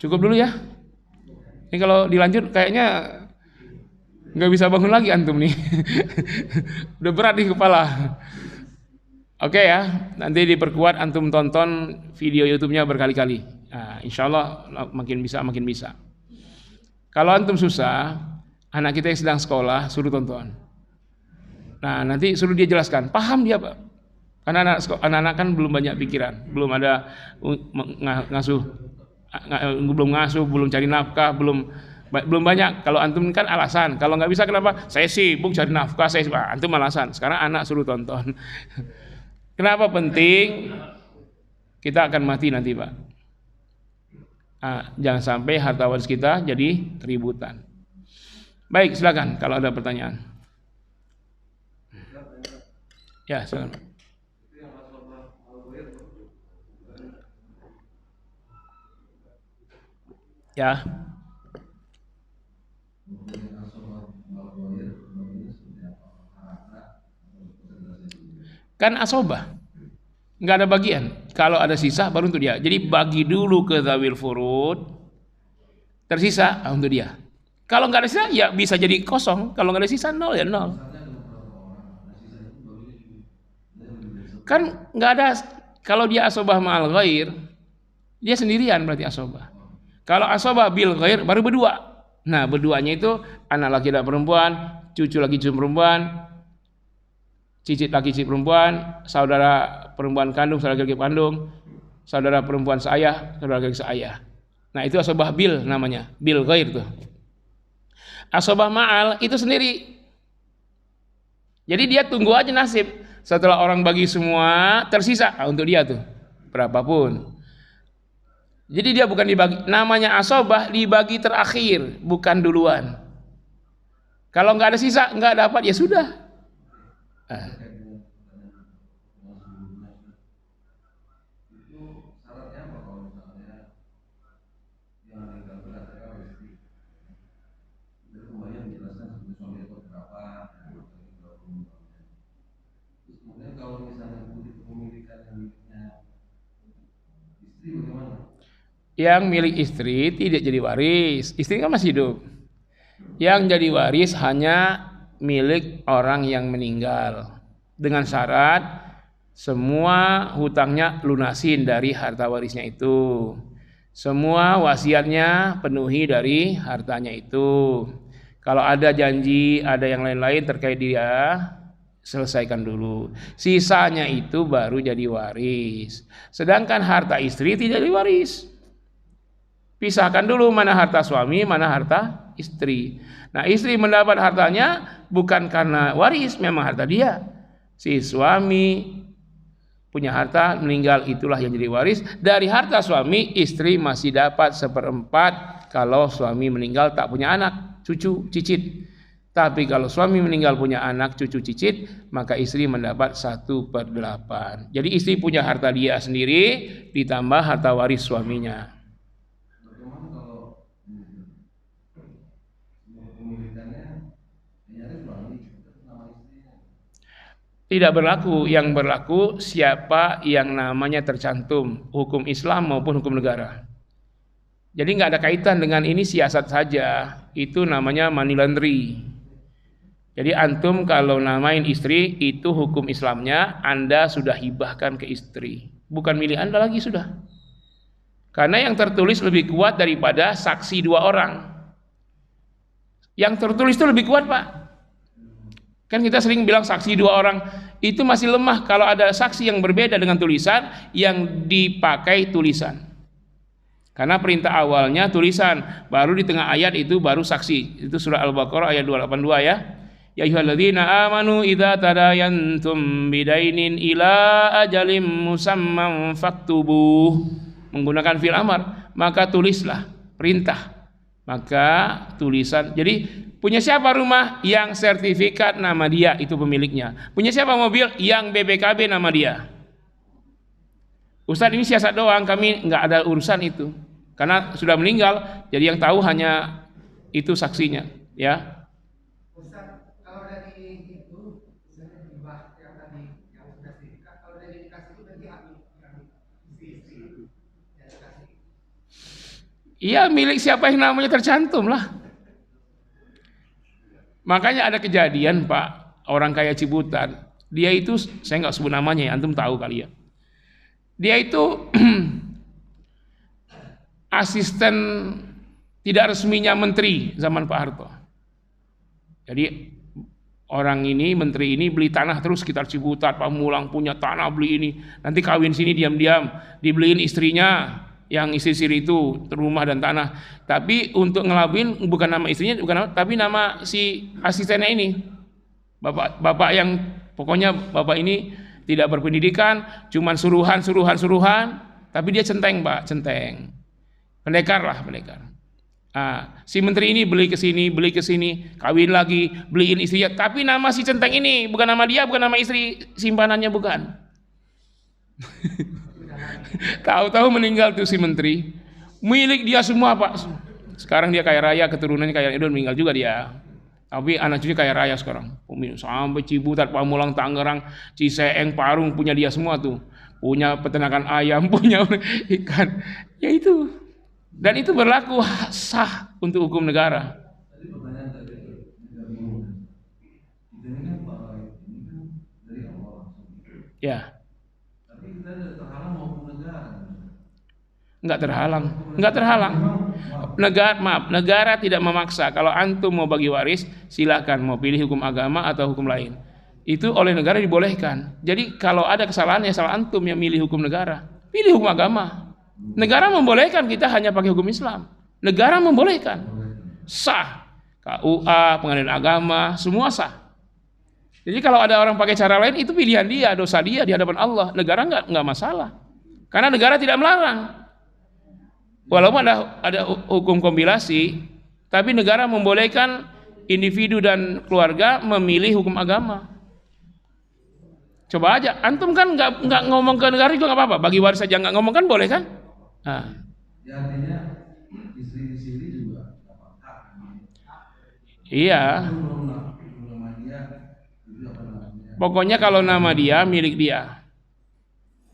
Cukup dulu ya. Ini kalau dilanjut kayaknya nggak bisa bangun lagi antum nih. Udah berat di kepala. Oke ya, nanti diperkuat antum tonton video YouTube-nya berkali-kali. Nah, insya Allah makin bisa. Kalau antum susah, anak kita yang sedang sekolah suruh tonton. Nah, nanti suruh dia jelaskan, paham dia Pak? Karena anak-anak kan belum banyak pikiran, belum ada ngasuh, belum cari nafkah, belum banyak. Kalau antum kan alasan, kalau nggak bisa kenapa? Saya sibuk cari nafkah, antum alasan. Sekarang anak suruh tonton. Kenapa penting? Kita akan mati nanti Pak. Jangan sampai harta waris kita jadi keributan. Baik, silakan kalau ada pertanyaan. Ya, silakan. Ya. Kan asobah, nggak ada bagian. Kalau ada sisa baru untuk dia. Jadi bagi dulu ke zawil furud, tersisa untuk dia. Kalau nggak ada sisa ya bisa jadi kosong. Kalau nggak ada sisa nol ya nol. Kan nggak ada. Kalau dia asobah ma'al ghair, dia sendirian berarti asobah. Kalau asobah bil ghair baru berdua. Nah berduanya itu anak laki dan perempuan, cucu laki cucu perempuan, cicit laki cicit perempuan, saudara perempuan kandung, saudara laki kandung, saudara perempuan seayah, saudara laki seayah. Nah itu asobah bil namanya, bil ghair tuh. Asobah ma'al itu sendiri. Jadi dia tunggu aja nasib. Setelah orang bagi semua tersisa untuk dia tuh berapapun. Jadi dia bukan dibagi, namanya asobah dibagi terakhir, bukan duluan. Kalau nggak ada sisa, nggak dapat ya sudah. Yang milik istri tidak jadi waris, istri kan masih hidup. Yang jadi waris hanya milik orang yang meninggal, dengan syarat semua hutangnya lunasin dari harta warisnya itu, semua wasiatnya penuhi dari hartanya itu. Kalau ada janji, ada yang lain-lain terkait dia, selesaikan dulu. Sisanya itu baru jadi waris. Sedangkan harta istri tidak jadi waris. Pisahkan dulu mana harta suami, mana harta istri. Nah istri mendapat hartanya bukan karena waris, memang harta dia. Si suami punya harta, meninggal, itulah yang jadi waris. Dari harta suami, istri masih dapat 1/4 kalau suami meninggal tak punya anak, cucu, cicit. Tapi kalau suami meninggal punya anak, cucu, cicit, maka istri mendapat 1/8. Jadi istri punya harta dia sendiri ditambah harta waris suaminya. Tidak berlaku. Yang berlaku siapa yang namanya tercantum hukum Islam maupun hukum negara. Jadi nggak ada kaitan dengan ini siasat saja. Itu namanya money laundry. Jadi antum kalau namain istri itu hukum Islamnya Anda sudah hibahkan ke istri. Bukan milik Anda lagi sudah. Karena yang tertulis lebih kuat daripada saksi 2 orang. Yang tertulis itu lebih kuat, Pak. Kan kita sering bilang saksi 2 orang itu masih lemah kalau ada saksi yang berbeda dengan tulisan yang dipakai tulisan. Karena perintah awalnya tulisan, baru di tengah ayat itu baru saksi. Itu surah Al-Baqarah ayat 282 ya. Ya ayyuhalladzina amanu idza tadayantum bidainin ila ajalim musamman faktubuh. Menggunakan fi'il amar, maka tulislah, perintah. Maka tulisan. Jadi punya siapa rumah? Yang sertifikat nama dia itu pemiliknya. Punya siapa mobil? Yang BPKB nama dia. Ustaz ini siasat doang, kami nggak ada urusan itu. Karena sudah meninggal, jadi yang tahu hanya itu saksinya, ya. Ustaz, kalau dari itu, misalnya hibah yang tadi yang sudah sertifikat, kalau dari dikasih itu berarti hak yang istri yang dikasih. Iya, milik siapa yang namanya tercantum lah. Makanya ada kejadian, Pak, orang kaya Ciputat. Dia itu, saya nggak sebut namanya ya, antum tahu kali ya. Dia itu asisten tidak resminya menteri zaman Pak Harto. Jadi orang ini, menteri ini beli tanah terus sekitar Ciputat, Pamulang punya tanah beli ini. Nanti kawin sini diam-diam, dibeliin istrinya yang istri-istri itu rumah dan tanah. Tapi untuk ngelabin bukan nama istrinya, bukan nama, tapi nama si asistennya ini. Bapak yang pokoknya bapak ini tidak berpendidikan, cuman suruhan, tapi dia centeng, Pak, centeng. Pendekar lah, pendekar. Si menteri ini beli ke sini, kawin lagi, beliin istrinya, tapi nama si centeng ini bukan nama dia, bukan nama istri simpanannya, bukan. Tahu-tahu meninggal tuh si menteri, milik dia semua, Pak. Sekarang dia kaya raya, keturunannya kaya raya, meninggal juga dia. Tapi anak cucunya kaya raya sekarang. Sampai Ciputat, Pamulang, Tangerang, Ciseeng, Parung punya dia semua tuh. Punya peternakan ayam, punya ikan. Ya itu. Dan itu berlaku sah untuk hukum negara. Tadi pertanyaan tadi tidak bingung. Kita ini kan para ini kan dari Allah langsung. Ya. Tapi kita tidak terhalang mau hukum negara. Enggak terhalang. Negara tidak memaksa. Kalau antum mau bagi waris, silakan mau pilih hukum agama atau hukum lain. Itu oleh negara dibolehkan. Jadi kalau ada kesalahan ya salah antum yang milih hukum negara. Pilih hukum agama. Negara membolehkan kita hanya pakai hukum Islam. Negara membolehkan. Sah. KUA, pengadilan agama, semua sah. Jadi kalau ada orang pakai cara lain itu pilihan dia, dosa dia di hadapan Allah. Negara enggak masalah. Karena negara tidak melarang. Walaupun ada hukum kompilasi, tapi negara membolehkan individu dan keluarga memilih hukum agama. Coba aja, antum kan nggak ngomong ke negara juga nggak apa-apa. Bagi waris saja nggak ngomong kan boleh kan? Ya artinya istri di sini juga dapat hak. Iya. Nama dia, itu apa namanya? Pokoknya kalau nama dia milik dia.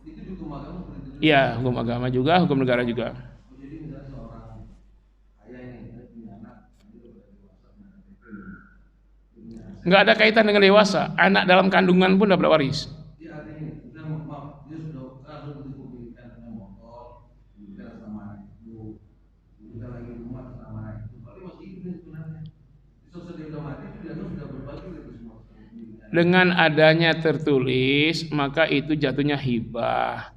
Itu hukum agama seperti itu. Iya, hukum agama juga, hukum negara juga. Jadi misalnya seorang ayah ini dia punya anak, dia udah dewasa, Nggak ada kaitan dengan dewasa. Anak dalam kandungan pun dapat waris. dia artinya, maaf, dia sudah dipilihkan punya motor, dipilihkan sama anak itu, dipilihkan lagi rumah sama anak itu, tapi masih hidup sebenarnya. Sesudah dia udah mati, dia sudah berbagi itu semua. Dengan adanya tertulis, maka itu jatuhnya hibah.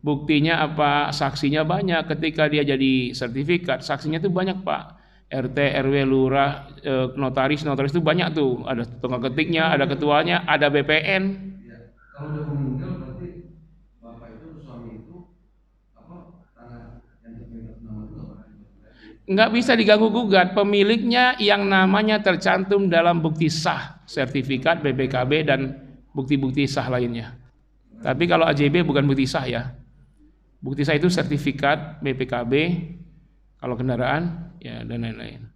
Buktinya apa? Saksinya banyak. Ketika dia jadi sertifikat, saksinya itu banyak, Pak. RT, RW, lurah, notaris itu banyak tuh. Ada tukang ketiknya, ada ketuanya, ada BPN. Ya, kalau udah meninggal berarti bapak itu suami itu tanah yang terpindah nama itu apa? Nggak bisa diganggu gugat. Pemiliknya yang namanya tercantum dalam bukti sah, sertifikat, BPKB dan bukti-bukti sah lainnya. Tapi kalau AJB bukan bukti sah ya. Bukti sah itu sertifikat, BPKB, kalau kendaraan, ya dan lain-lain.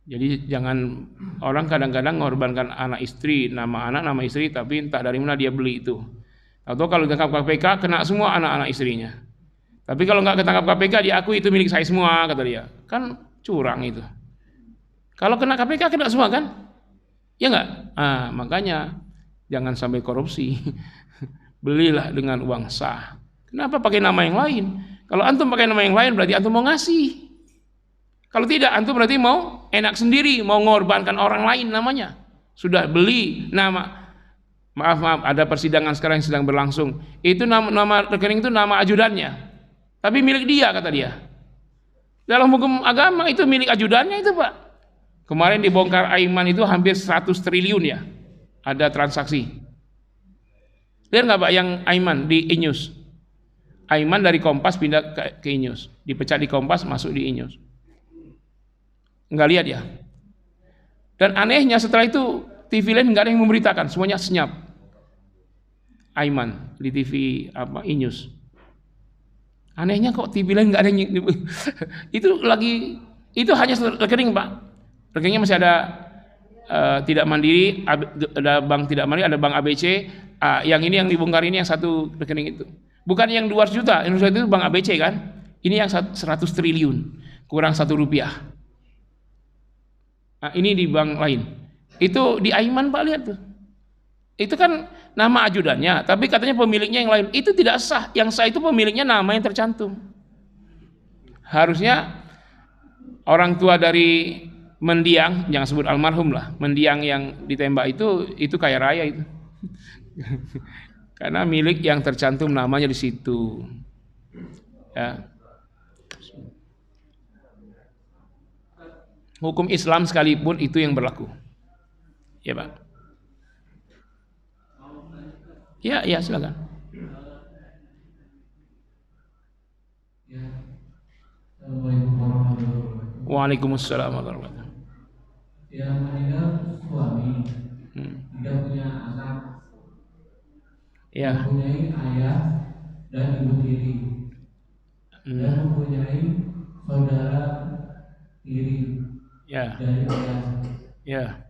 Jadi jangan, orang kadang-kadang mengorbankan anak istri, nama anak, nama istri, tapi entah dari mana dia beli itu. Atau kalau ditangkap KPK kena semua anak-anak istrinya. Tapi kalau nggak ketangkap KPK diakui itu milik saya semua, kata dia. Kan curang itu. Kalau kena KPK kena semua kan? Ya nggak? Makanya jangan sampai korupsi. Belilah dengan uang sah. Kenapa pakai nama yang lain? Kalau antum pakai nama yang lain berarti antum mau ngasih. Kalau tidak, antum berarti mau enak sendiri, mau mengorbankan orang lain namanya. Sudah beli nama, maaf, ada persidangan sekarang yang sedang berlangsung. Itu nama rekening itu nama ajudannya, tapi milik dia, kata dia. Dalam hukum agama itu milik ajudannya itu, Pak. Kemarin dibongkar Aiman itu hampir 100 triliun ya, ada transaksi. Lihat nggak Pak yang Aiman di Inews? Aiman dari Kompas pindah ke Inews, dipecat di Kompas masuk di Inews. Nggak lihat ya. Dan anehnya setelah itu TV lain nggak ada yang memberitakan, semuanya senyap. Aiman di TV Inews. Anehnya kok TV lain nggak ada yang itu hanya rekening Pak. Rekeningnya masih ada tidak mandiri, ada bank tidak mandiri, ada bank ABC. Yang ini yang dibongkar ini yang satu rekening itu. Bukan yang 200 juta, yang 200 itu bank ABC kan. Ini yang 100 triliun kurang 1 rupiah. Ini di bank lain. Itu di Aiman Pak, lihat tuh. Itu kan nama ajudannya, tapi katanya pemiliknya yang lain. Itu tidak sah. Yang sah itu pemiliknya nama yang tercantum. Harusnya orang tua dari mendiang, jangan sebut almarhum lah, mendiang yang ditembak itu kaya raya itu. Karena milik yang tercantum namanya di situ. Ya. Hukum Islam sekalipun itu yang berlaku. Ya Pak. Ya silakan. Ya. Assalamualaikum warahmatullahi wabarakatuh. Waalaikumsalam warahmatullahi wabarakatuh. Yang meninggal suami, tidak punya anak, Ya. mempunyai ayah dan ibu tiri, dan mempunyai saudara tiri. Ya. Dari ayah. Ya.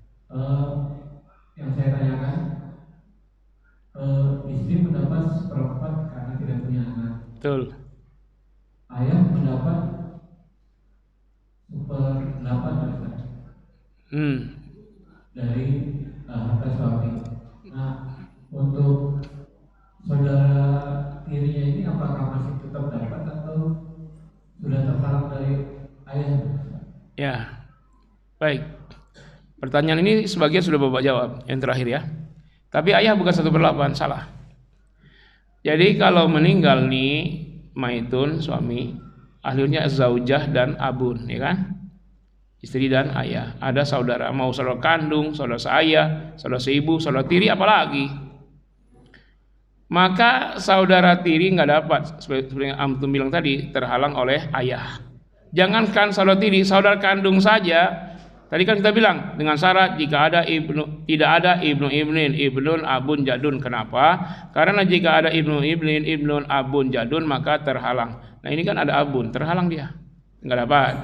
Yang saya tanyakan, istri mendapat 1/4 karena tidak punya anak. Betul. Ayah mendapat 1/8 dari harta suami. Nah, untuk saudara tirinya ini apakah masih tetap dapat atau sudah terhalang dari ayah? Ya. Baik. Pertanyaan ini sebagian sudah Bapak jawab, yang terakhir ya. Tapi ayah bukan 1/8, salah. Jadi kalau meninggal nih maitun suami, akhirnya zaujah dan abun, ya kan? Istri dan ayah. Ada saudara, mau saudara kandung, saudara seayah, saudara seibu, saudara tiri, apalagi. Maka saudara tiri nggak dapat, seperti yang antum bilang tadi, terhalang oleh ayah. Jangankan saudara tiri, saudara kandung saja. Tadi kan kita bilang dengan syarat jika ada tidak ada ibnun abun jadun. Kenapa? Karena jika ada ibnun abun jadun maka terhalang. Nah ini kan ada abun, terhalang dia, nggak dapat.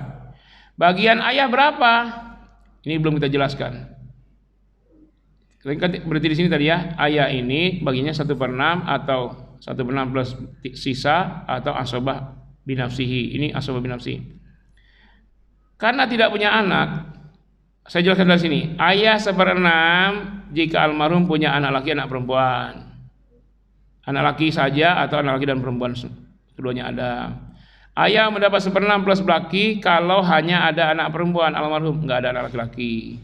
Bagian ayah berapa? Ini belum kita jelaskan. Berarti di sini tadi ya, ayah ini bagiannya 1/6 atau 1/6 plus sisa atau asobah binafsihi. Ini asobah binafsihi. Karena tidak punya anak. Saya jelaskan dari sini. Ayah 1/6 jika almarhum punya anak laki, anak perempuan. Anak laki saja atau anak laki dan perempuan keduanya ada. Ayah mendapat 1/6 plus laki kalau hanya ada anak perempuan almarhum, nggak ada anak laki-laki.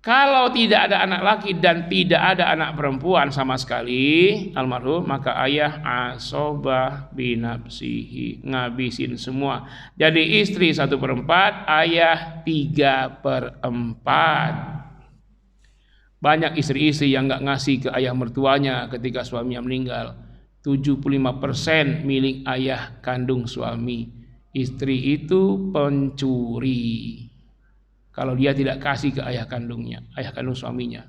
Kalau tidak ada anak laki dan tidak ada anak perempuan sama sekali almarhum, maka ayah asobah binafsihi, ngabisin semua. Jadi istri 1/4, ayah 3/4. Banyak istri-istri yang nggak ngasih ke ayah mertuanya ketika suaminya meninggal. 75% milik ayah kandung suami. Istri itu pencuri. Kalau dia tidak kasih ke ayah kandungnya, ayah kandung suaminya.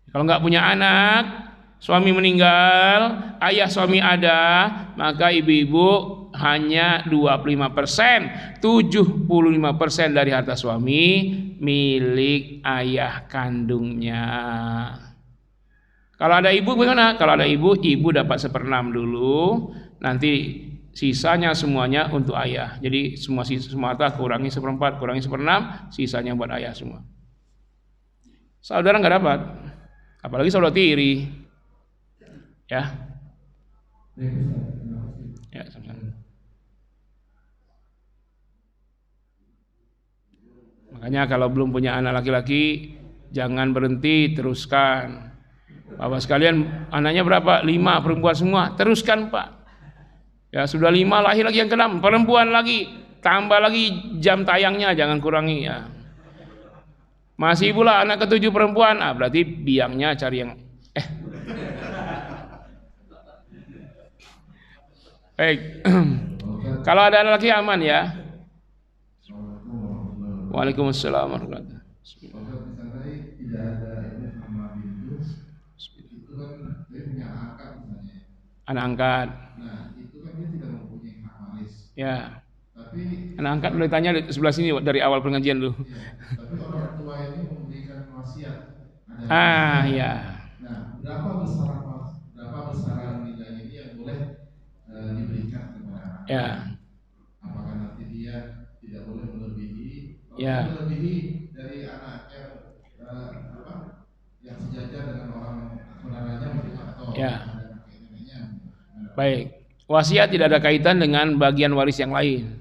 Kalau nggak punya anak, suami meninggal, ayah suami ada, maka ibu-ibu hanya 25%, 75% dari harta suami milik ayah kandungnya. Kalau ada ibu bagaimana? Kalau ada ibu dapat 1/6 dulu, nanti sisanya semuanya untuk ayah. Jadi semua harta kurangi 1/4, kurangi 1/6, sisanya buat ayah semua. Saudara nggak dapat, apalagi saudara tiri, ya. Ya, sama-sama. Makanya kalau belum punya anak laki-laki, jangan berhenti, teruskan. Bapak sekalian, anaknya berapa? 5, perempuan semua, teruskan Pak. Ya sudah 5, lahir lagi yang ke-6, perempuan lagi, tambah lagi jam tayangnya, jangan kurangi ya. Masih pula anak ke-7 perempuan, berarti biangnya cari yang baik. Kalau ada anak laki aman ya. Waalaikumsalam warahmatullahi wabarakatuh. Tidak ada ini sama bintu, itu kan dia punya angkat misalnya. Anak angkat. Nah itu kan dia tidak mempunyai hak waris. Ya. Tapi anak angkat boleh tanya di sebelah sini dari awal pengajian dulu. Ya, tapi orang tua ini memberikan wasiat. Ya. Nah berapa besaran nilai ini yang boleh diberikan kepada anak? Ya. Apakah nanti dia tidak boleh melebihi? Ya. Melebihi dari anak yang sejajar dengan orang saudaranya atau neneknya. Baik. Wasiat tidak ada kaitan dengan bagian waris yang lain.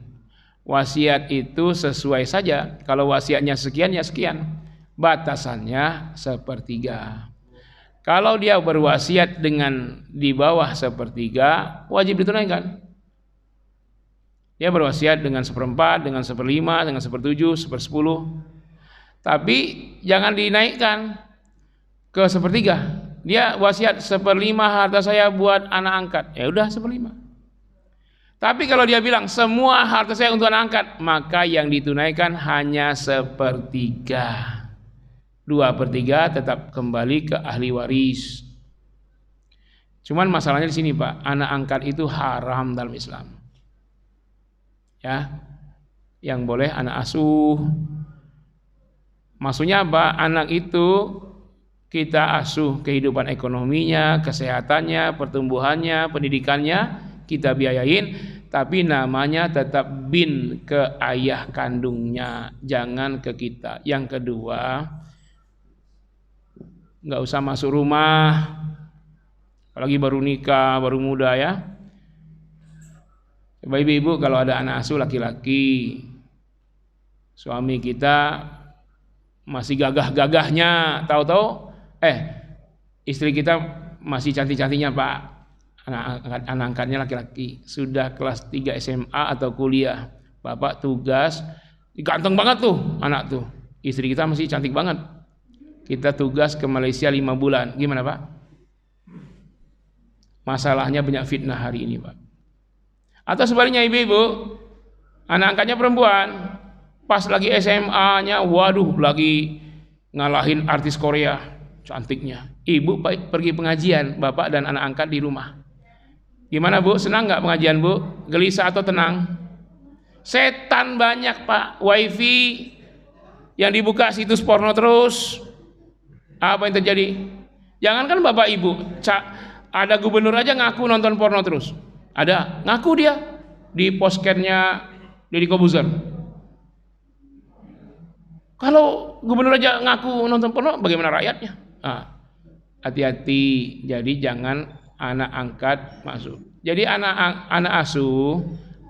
Wasiat itu sesuai saja. Kalau wasiatnya sekian ya sekian. Batasannya 1/3. Kalau dia berwasiat dengan di bawah 1/3, wajib ditunaikan. Dia berwasiat dengan 1/4, dengan 1/5, dengan 1/7, 1/10. Tapi jangan dinaikkan ke 1/3. Dia wasiat 1/5 harta saya buat anak angkat. Ya udah 1/5. Tapi kalau dia bilang semua harta saya untuk anak angkat, maka yang ditunaikan hanya 1/3. 2/3 tetap kembali ke ahli waris. Cuman masalahnya di sini Pak, anak angkat itu haram dalam Islam. Ya, yang boleh anak asuh. Maksudnya apa? Anak itu kita asuh kehidupan ekonominya, kesehatannya, pertumbuhannya, pendidikannya, kita biayain, tapi namanya tetap bin ke ayah kandungnya, jangan ke kita. Yang kedua, nggak usah masuk rumah, apalagi baru nikah, baru muda ya. Bapak ibu kalau ada anak asuh laki-laki, suami kita masih gagah-gagahnya, tahu-tahu istri kita masih cantik-cantiknya Pak, anak angkatnya laki-laki, sudah kelas 3 SMA atau kuliah, Bapak tugas, ganteng banget tuh anak tuh, istri kita masih cantik banget, kita tugas ke Malaysia 5 bulan, gimana Pak? Masalahnya banyak fitnah hari ini Pak. Atau sebaliknya ibu-ibu, anak angkatnya perempuan, pas lagi SMA-nya, waduh lagi ngalahin artis Korea, cantiknya. Ibu pergi pengajian, bapak dan anak angkat di rumah. Gimana Bu, senang nggak pengajian Bu? Gelisah atau tenang? Setan banyak Pak, wifi yang dibuka situs porno terus. Apa yang terjadi? Jangankan bapak ibu, ada gubernur aja ngaku nonton porno terus. Ada, ngaku dia di poskennya Deddy Kobuzer. Kalau gubernur aja ngaku nonton porno, bagaimana rakyatnya? Hati-hati, jadi jangan anak angkat masuk. Jadi anak asuh,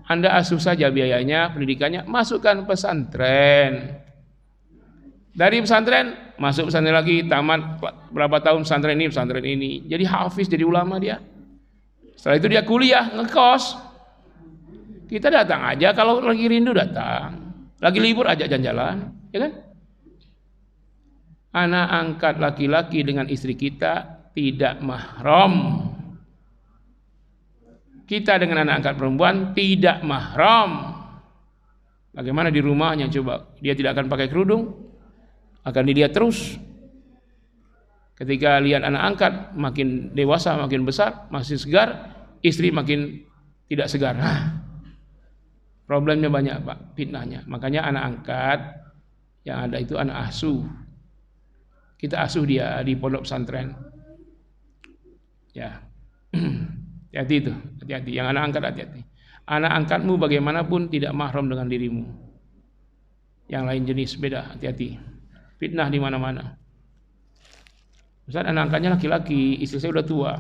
Anda asuh saja biayanya, pendidikannya, masukkan pesantren. Dari pesantren, masuk pesantren lagi, tamat berapa tahun pesantren ini. Jadi hafiz, jadi ulama dia. Setelah itu dia kuliah, ngekos. Kita datang aja, kalau lagi rindu datang. Lagi libur ajak jalan-jalan, ya kan? Anak angkat laki-laki dengan istri kita tidak mahram. Kita dengan anak angkat perempuan tidak mahram. Bagaimana di rumahnya coba? Dia tidak akan pakai kerudung, akan dilihat terus. Ketika lihat anak angkat makin dewasa, makin besar, masih segar, istri makin tidak segar. Problemnya banyak Pak, fitnahnya. Makanya anak angkat yang ada itu anak asuh. Kita asuh dia di pondok pesantren. Ya. Hati-hati itu, hati-hati. Yang anak angkat hati-hati. Anak angkatmu bagaimanapun tidak mahram dengan dirimu. Yang lain jenis beda, hati-hati. Fitnah di mana-mana. Ustaz, anak angkatnya laki-laki, istri saya udah tua.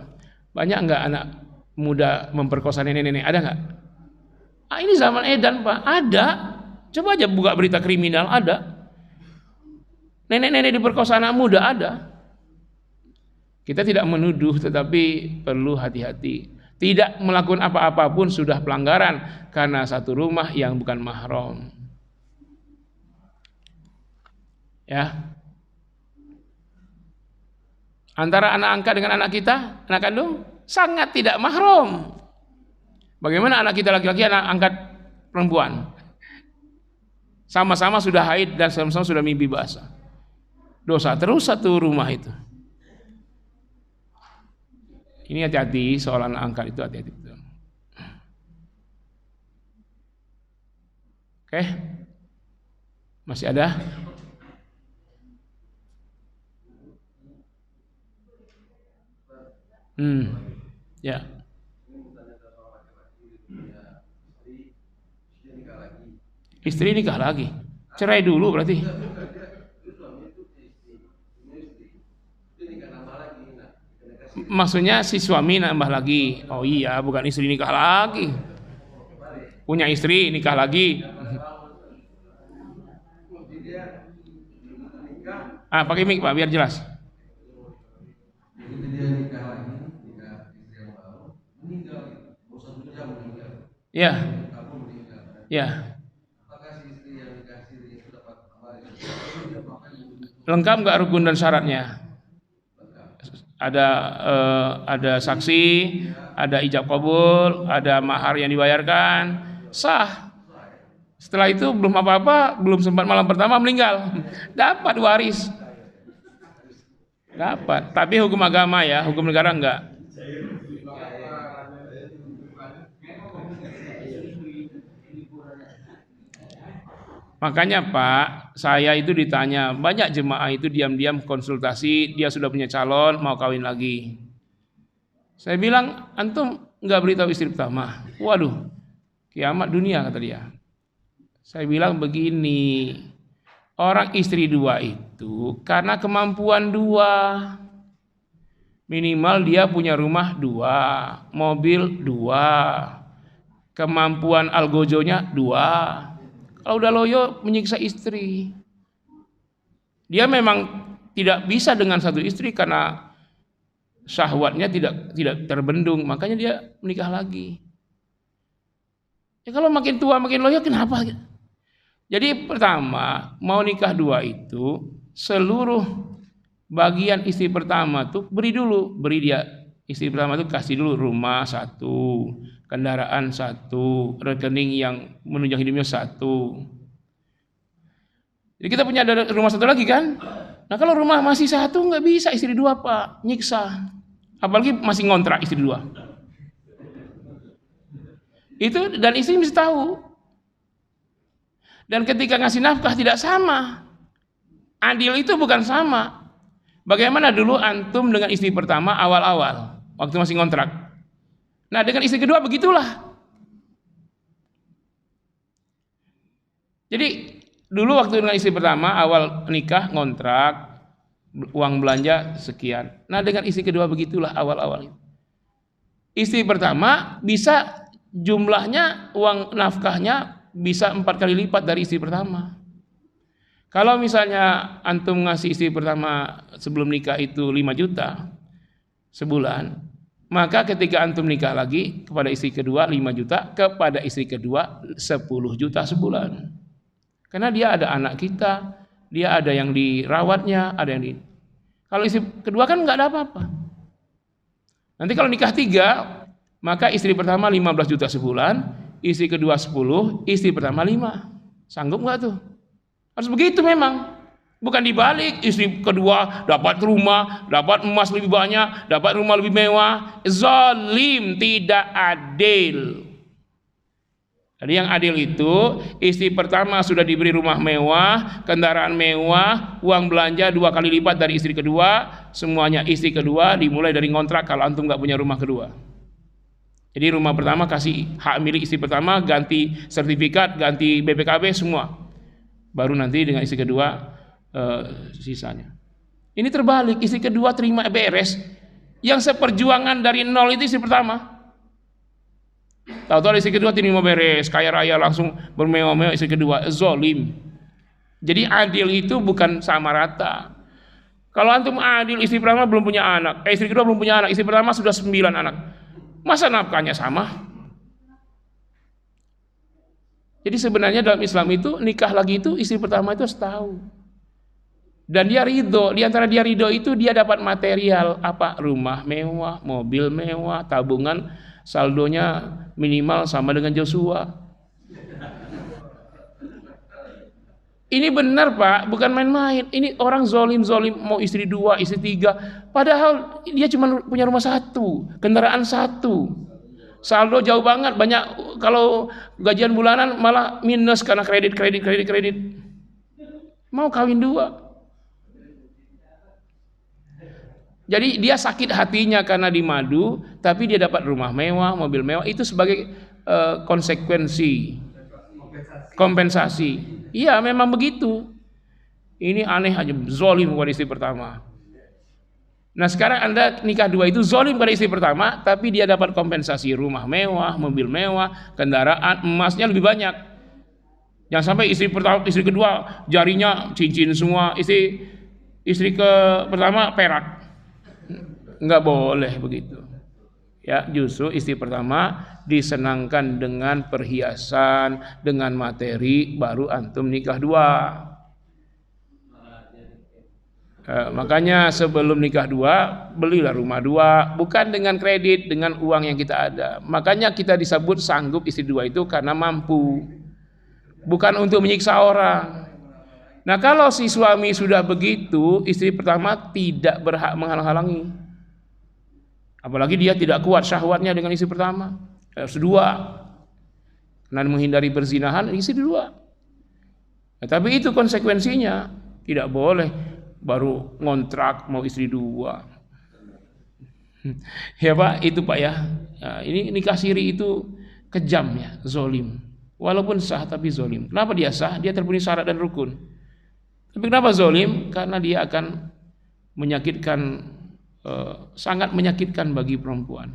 Banyak enggak anak muda memperkosa nenek-nenek? Ada enggak? Ini zaman edan Pak, ada. Coba aja buka berita kriminal, ada. Nenek-nenek diperkosa anak muda, ada. Kita tidak menuduh, tetapi perlu hati-hati. Tidak melakukan apa-apa pun sudah pelanggaran karena satu rumah yang bukan mahram. Ya. Antara anak angkat dengan anak kita, anak kandung, sangat tidak mahram. Bagaimana anak kita laki-laki, anak angkat perempuan? Sama-sama sudah haid dan sama-sama sudah mimpi basah. Dosa terus satu rumah itu. Ini hati-hati soal anak angkat itu, hati-hati. Oke? Masih ada? Ya. Istri nikah lagi. Cerai dulu berarti. Maksudnya si suami nambah lagi. Oh iya, bukan istri nikah lagi. Punya istri nikah lagi. Pakai mic Pak biar jelas. Ya. Ya. Lengkap nggak rukun dan syaratnya? Ada saksi, ada ijab kabul, ada mahar yang dibayarkan, sah. Setelah itu belum apa-apa, belum sempat malam pertama meninggal, dapat waris, dapat. Tapi hukum agama ya, hukum negara enggak. Makanya Pak, saya itu ditanya, banyak jemaah itu diam-diam konsultasi, dia sudah punya calon, mau kawin lagi. Saya bilang, antum nggak beritahu istri pertama. Waduh, kiamat dunia kata dia. Saya bilang begini, orang istri dua itu karena kemampuan dua. Minimal dia punya rumah dua, mobil dua, kemampuan algojonya dua. Kalau udah loyo menyiksa istri, dia memang tidak bisa dengan satu istri karena syahwatnya tidak terbendung, makanya dia menikah lagi. Ya kalau makin tua makin loyo kenapa? Jadi pertama mau nikah dua itu seluruh bagian istri pertama tuh beri dia istri pertama tuh kasih dulu rumah satu, kendaraan satu, rekening yang menunjang hidupnya satu. Jadi kita punya rumah satu lagi kan? Nah kalau rumah masih satu nggak bisa istri dua Pak, nyiksa. Apalagi masih ngontrak istri dua. Itu dan istri mesti tahu. Dan ketika ngasih nafkah tidak sama. Adil itu bukan sama. Bagaimana dulu antum dengan istri pertama awal-awal waktu masih ngontrak. Nah dengan istri kedua begitulah. Jadi dulu waktu dengan istri pertama awal nikah ngontrak, uang belanja sekian. Nah dengan istri kedua begitulah awal-awal. Istri pertama bisa jumlahnya uang nafkahnya bisa 4 kali lipat dari istri pertama. Kalau misalnya antum ngasih istri pertama sebelum nikah itu 5 juta sebulan, maka ketika antum nikah lagi kepada istri kedua 5 juta, kepada istri kedua 10 juta sebulan. Karena dia ada anak kita, dia ada yang dirawatnya, ada yang di. Kalau istri kedua kan nggak ada apa-apa. Nanti kalau nikah 3, maka istri pertama 15 juta sebulan, istri kedua 10, istri pertama 5. Sanggup nggak tuh? Harus begitu memang. Bukan dibalik, istri kedua dapat rumah, dapat emas lebih banyak, dapat rumah lebih mewah. Zalim, tidak adil. Jadi yang adil itu istri pertama sudah diberi rumah mewah, kendaraan mewah, uang belanja 2 kali lipat dari istri kedua, semuanya istri kedua dimulai dari ngontrak kalau antum nggak punya rumah kedua. Jadi rumah pertama kasih hak milik istri pertama, ganti sertifikat, ganti BPKB semua. Baru nanti dengan istri kedua sisanya. Ini terbalik, istri kedua terima beres. Yang seperjuangan dari nol itu istri pertama. Tahu-tahu istri kedua terima beres, kaya raya langsung bermewah-mewah istri kedua, zolim. Jadi adil itu bukan sama rata. Kalau antum adil, istri pertama belum punya anak, istri kedua belum punya anak, istri pertama sudah 9 anak. Masa nafkahnya sama? Jadi sebenarnya dalam Islam itu nikah lagi itu istri pertama itu harus tahu. Dan dia ridho, di antara dia ridho itu dia dapat material apa? Rumah mewah, mobil mewah, tabungan saldonya minimal sama dengan Joshua. Ini benar Pak, bukan main-main. Ini orang zolim mau istri 2, istri 3. Padahal dia cuma punya rumah 1, kendaraan 1. Saldo jauh banget, banyak. Kalau gajian bulanan malah minus karena kredit. Mau kawin 2. Jadi dia sakit hatinya karena dimadu, tapi dia dapat rumah mewah, mobil mewah, itu sebagai konsekuensi, kompensasi. Iya memang begitu. Ini aneh aja, zolim pada istri pertama. Nah sekarang Anda nikah 2 itu zolim pada istri pertama, tapi dia dapat kompensasi rumah mewah, mobil mewah, kendaraan, emasnya lebih banyak. Jangan sampai istri kedua jarinya cincin semua, istri pertama perak. Enggak boleh begitu. Ya, justru istri pertama disenangkan dengan perhiasan, dengan materi, baru antum nikah 2. Makanya sebelum nikah 2, belilah rumah 2, bukan dengan kredit, dengan uang yang kita ada. Makanya kita disebut sanggup istri 2 itu karena mampu. Bukan untuk menyiksa orang. Nah, kalau si suami sudah begitu, istri pertama tidak berhak menghalang-halangi. Apalagi dia tidak kuat syahwatnya dengan istri pertama, harus 2. Karena menghindari perzinahan, istri 2. Nah, tapi itu konsekuensinya, tidak boleh baru ngontrak mau istri 2. Ya Pak, itu Pak ya. Nah, ini nikah siri itu kejam ya, zolim. Walaupun sah tapi zolim. Kenapa dia sah? Dia terpenuhi syarat dan rukun. Tapi kenapa zolim? Karena dia akan menyakitkan, sangat menyakitkan bagi perempuan,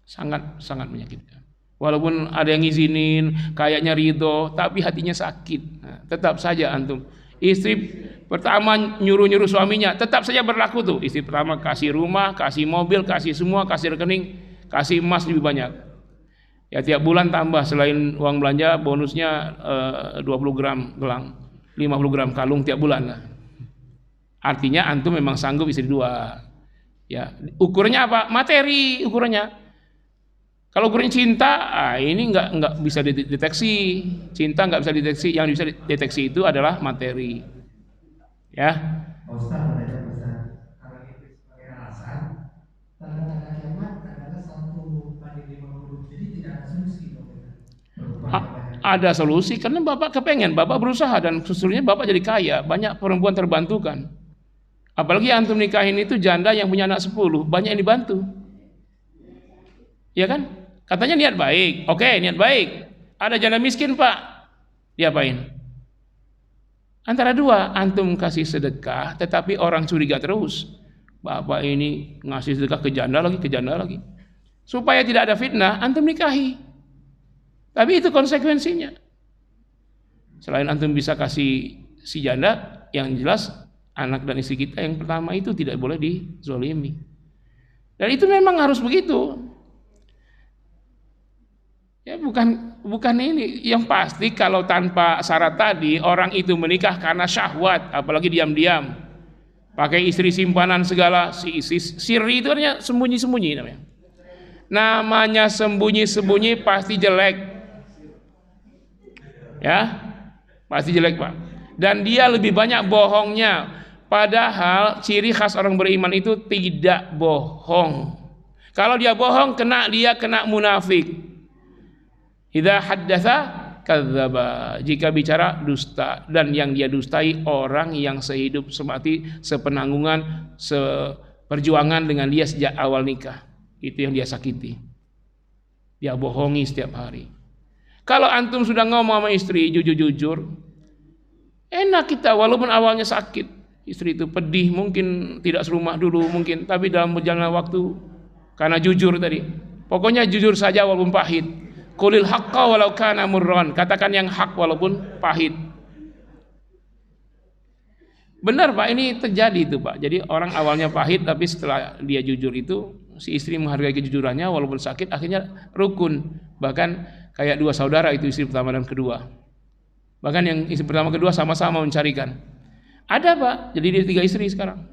sangat menyakitkan. Walaupun ada yang ngizinin, kayaknya ridho, tapi hatinya sakit. Nah, tetap saja antum istri pertama nyuruh suaminya, tetap saja berlaku tuh. Istri pertama kasih rumah, kasih mobil, kasih semua, kasih rekening, kasih emas lebih banyak. Ya tiap bulan tambah, selain uang belanja bonusnya 20 gram gelang, 50 gram kalung tiap bulan. Nah, artinya antum memang sanggup istri 2. Ya, ukurannya apa? Materi ukurannya. Kalau ukurannya cinta, ini nggak bisa dideteksi. Cinta nggak bisa dideteksi. Yang bisa dideteksi itu adalah materi. Ya. Ustaz, kalau itu sebagai alasan, tanda-tanda kiamat adalah 1/50. Jadi tidak ada solusi. Ada solusi karena Bapak kepengen, Bapak berusaha dan sesungguhnya Bapak jadi kaya, banyak perempuan terbantukan. Apalagi antum nikahin itu janda yang punya anak 10, banyak yang dibantu. Ya kan? Katanya niat baik. Oke, niat baik. Ada janda miskin, Pak. Diapain? Antara 2, antum kasih sedekah, tetapi orang curiga terus. Bapak ini ngasih sedekah ke janda lagi. Supaya tidak ada fitnah, antum nikahi. Tapi itu konsekuensinya. Selain antum bisa kasih si janda, yang jelas anak dan istri kita yang pertama itu tidak boleh dizolimi. Dan itu memang harus begitu. Ya bukan ini. Yang pasti kalau tanpa syarat tadi orang itu menikah karena syahwat, apalagi diam-diam, pakai istri simpanan segala, siri itu artinya sembunyi-sembunyi namanya. Namanya sembunyi-sembunyi pasti jelek. Ya, pasti jelek Pak. Dan dia lebih banyak bohongnya. Padahal ciri khas orang beriman itu tidak bohong. Kalau dia bohong, dia kena munafik. Idza haddatsa kadzdzaba, jika bicara dusta, dan yang dia dustai orang yang sehidup semati, sepenanggungan, seperjuangan dengan dia sejak awal nikah. Itu yang dia sakiti. Dia bohongi setiap hari. Kalau antum sudah ngomong sama istri jujur-jujur, enak kita walaupun awalnya sakit. Istri itu pedih, mungkin tidak serumah dulu mungkin, tapi dalam berjalannya waktu karena jujur tadi. Pokoknya jujur saja walaupun pahit. Qulil haqqa walau kana murran, katakan yang hak walaupun pahit. Benar Pak, ini terjadi itu Pak. Jadi orang awalnya pahit tapi setelah dia jujur itu, si istri menghargai kejujurannya walaupun sakit, akhirnya rukun. Bahkan kayak dua saudara itu, istri pertama dan kedua. Bahkan yang istri pertama kedua sama-sama mencarikan. Ada Pak, jadi dia 3 istri sekarang.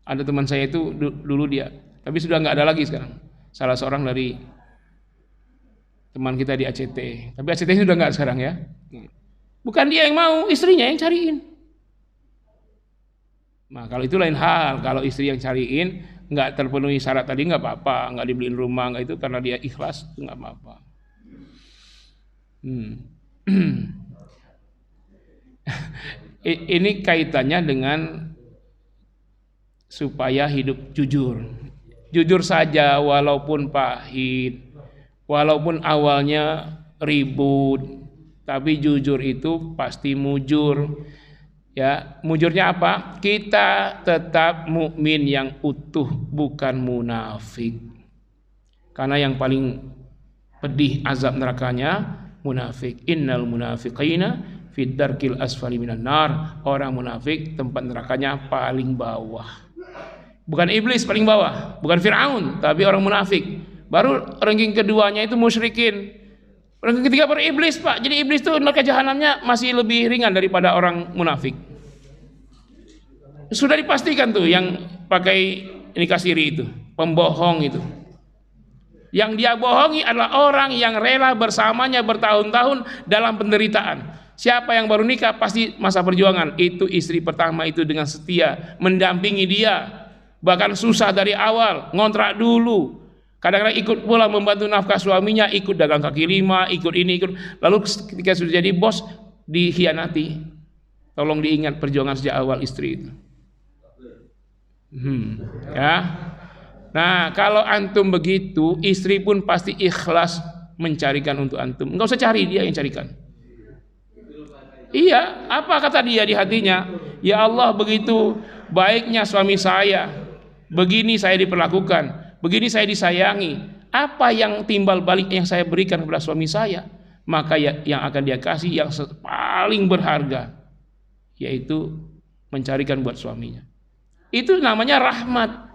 Ada teman saya itu dulu dia, tapi sudah nggak ada lagi sekarang. Salah seorang dari teman kita di ACT, tapi ACT sudah nggak sekarang ya. Bukan dia yang mau, istrinya yang cariin. Nah kalau itu lain hal. Kalau istri yang cariin nggak terpenuhi syarat tadi nggak apa-apa, nggak dibeliin rumah nggak itu karena dia ikhlas, itu nggak apa-apa. Ini kaitannya dengan supaya hidup jujur. Jujur saja walaupun pahit, walaupun awalnya ribut, tapi jujur itu pasti mujur. Ya, mujurnya apa? Kita tetap mukmin yang utuh, bukan munafik. Karena yang paling pedih azab nerakanya munafik. Innal munafiqina fid darkil asfali minan nar. Orang munafik tempat nerakanya paling bawah. Bukan iblis paling bawah, bukan Fir'aun, tapi orang munafik. Baru ranking keduanya itu musyrikin. Ranking ketiga baru iblis Pak. Jadi iblis itu neraka jahanamnya masih lebih ringan daripada orang munafik. Sudah dipastikan tuh yang pakai nikah siri itu, pembohong itu. Yang dia bohongi adalah orang yang rela bersamanya bertahun-tahun dalam penderitaan. Siapa yang baru nikah pasti masa perjuangan. Itu istri pertama itu dengan setia mendampingi dia. Bahkan susah dari awal, ngontrak dulu. Kadang-kadang ikut pula membantu nafkah suaminya, ikut dagang kaki lima, ikut ini, ikut. Lalu ketika sudah jadi bos, dikhianati. Tolong diingat perjuangan sejak awal istri itu. Ya. Nah, kalau antum begitu, istri pun pasti ikhlas mencarikan untuk antum. Enggak usah cari, dia yang carikan. Iya, apa kata dia di hatinya? Ya Allah, begitu baiknya suami saya. Begini saya diperlakukan, begini saya disayangi. Apa yang timbal balik yang saya berikan kepada suami saya? Maka yang akan dia kasih yang paling berharga, yaitu mencarikan buat suaminya. Itu namanya rahmat.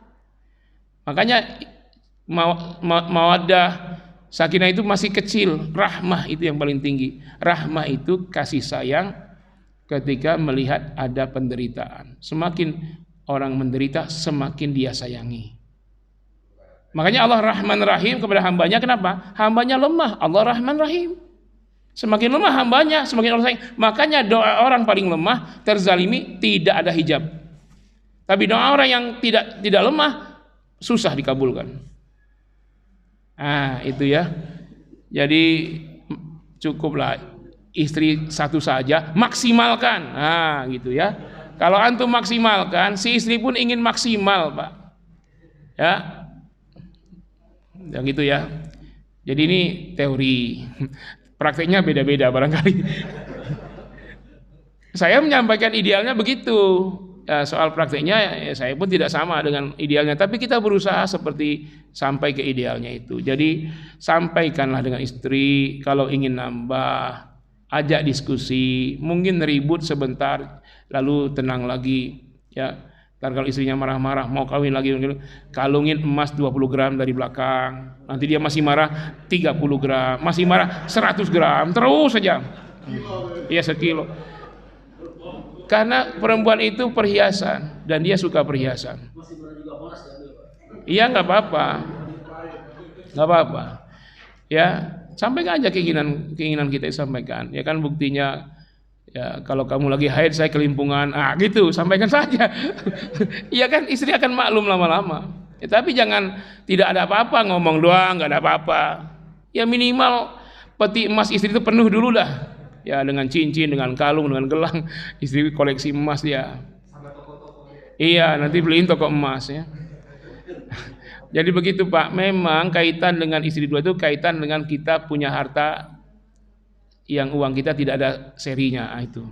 Makanya mawaddah sakinah itu masih kecil, rahmah itu yang paling tinggi. Rahmah itu kasih sayang ketika melihat ada penderitaan. Semakin orang menderita, semakin dia sayangi. Makanya Allah Rahman Rahim kepada hambanya. Kenapa? Hambanya lemah, Allah Rahman Rahim. Semakin lemah hambanya, semakin Allah sayang. Makanya doa orang paling lemah, terzalimi, tidak ada hijab. Tapi doa orang yang tidak lemah, susah dikabulkan. Nah itu ya. Jadi cukuplah istri satu saja, maksimalkan. Nah gitu ya. Kalau antum maksimalkan, si istri pun ingin maksimal Pak. Ya. Yang gitu ya. Jadi ini teori. Prakteknya beda-beda barangkali. Saya menyampaikan idealnya begitu. Ya, soal prakteknya ya, saya pun tidak sama dengan idealnya, tapi kita berusaha seperti sampai ke idealnya itu. Jadi sampaikanlah dengan istri kalau ingin nambah, ajak diskusi, mungkin ribut sebentar lalu tenang lagi ya. Ntar kalau istrinya marah-marah mau kawin lagi, kalungin emas 20 gram dari belakang, nanti dia masih marah 30 gram, masih marah 100 gram, terus saja. Iya 1 kilo. Karena perempuan itu perhiasan dan dia suka perhiasan. Iya nggak apa-apa, nggak apa-apa. Ya sampaikan aja keinginan kita disampaikan. Ya kan buktinya ya kalau kamu lagi haid saya kelimpungan, gitu sampaikan saja. Iya kan istri akan maklum lama-lama. Ya, tapi jangan tidak ada apa-apa ngomong doang nggak ada apa-apa. Ya minimal peti emas istri itu penuh dulu dah. Ya dengan cincin, dengan kalung, dengan gelang. Istri koleksi emas dia. Iya, nanti beliin toko emas ya. Jadi begitu Pak, memang kaitan dengan istri dua itu kaitan dengan kita punya harta yang uang kita tidak ada serinya itu.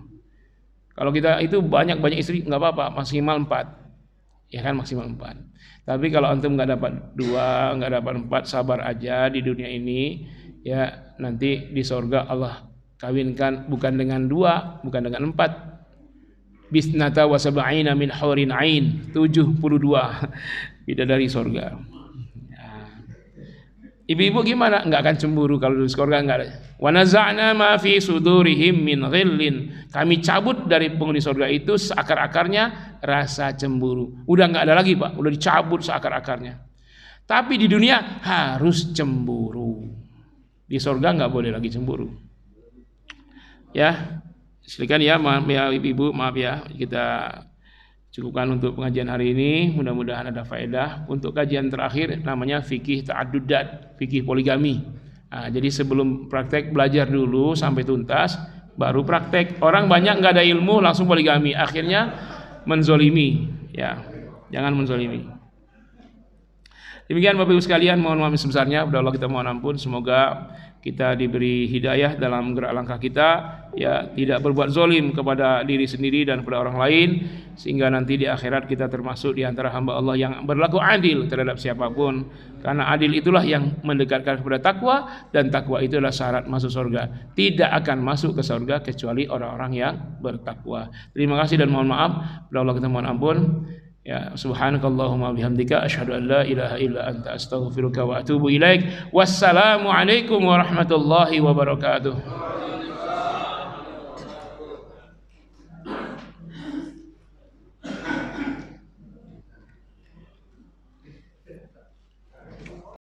Kalau kita itu banyak istri nggak apa-apa, maksimal 4. Ya kan maksimal 4. Tapi kalau antum nggak dapat 2, nggak dapat 4, sabar aja di dunia ini. Ya nanti di sorga Allah kawinkan bukan dengan 2, bukan dengan 4. Bisnata wa sab'ina min hurin ain, 72 bidadari sorga. Ibu-ibu gimana? Enggak akan cemburu kalau di surga, enggak ada. Wa naza'na ma fi sudurihim min ghillin. Kami cabut dari penghuni surga itu seakar-akarnya rasa cemburu. Udah enggak ada lagi, Pak. Udah dicabut seakar-akarnya. Tapi di dunia harus cemburu. Di surga enggak boleh lagi cemburu. Ya. Silakan ya, maaf ya ibu-ibu, maaf ya. Kita cukupkan untuk pengajian hari ini, mudah-mudahan ada faedah. Untuk kajian terakhir namanya fikih ta'addudat, fikih poligami. Nah, jadi sebelum praktek belajar dulu sampai tuntas, baru praktek. Orang banyak nggak ada ilmu langsung poligami, akhirnya menzolimi. Ya, jangan menzolimi. Demikian Bapak Ibu sekalian, mohon maaf sebesarnya. Kepada Allah kita mohon ampun. Semoga kita diberi hidayah dalam gerak langkah kita, ya tidak berbuat zolim kepada diri sendiri dan kepada orang lain, sehingga nanti di akhirat kita termasuk di antara hamba Allah yang berlaku adil terhadap siapapun. Karena adil itulah yang mendekatkan kepada takwa, dan takwa itu adalah syarat masuk surga. Tidak akan masuk ke surga kecuali orang-orang yang bertakwa. Terima kasih dan mohon maaf. Kepada Allah kita mohon ampun. Ya, subhanakallahumma bihamdika asyhadu an la ilaha illa anta astaghfiruka wa atubu ilaik. Wassalamu alaikum warahmatullahi wabarakatuh.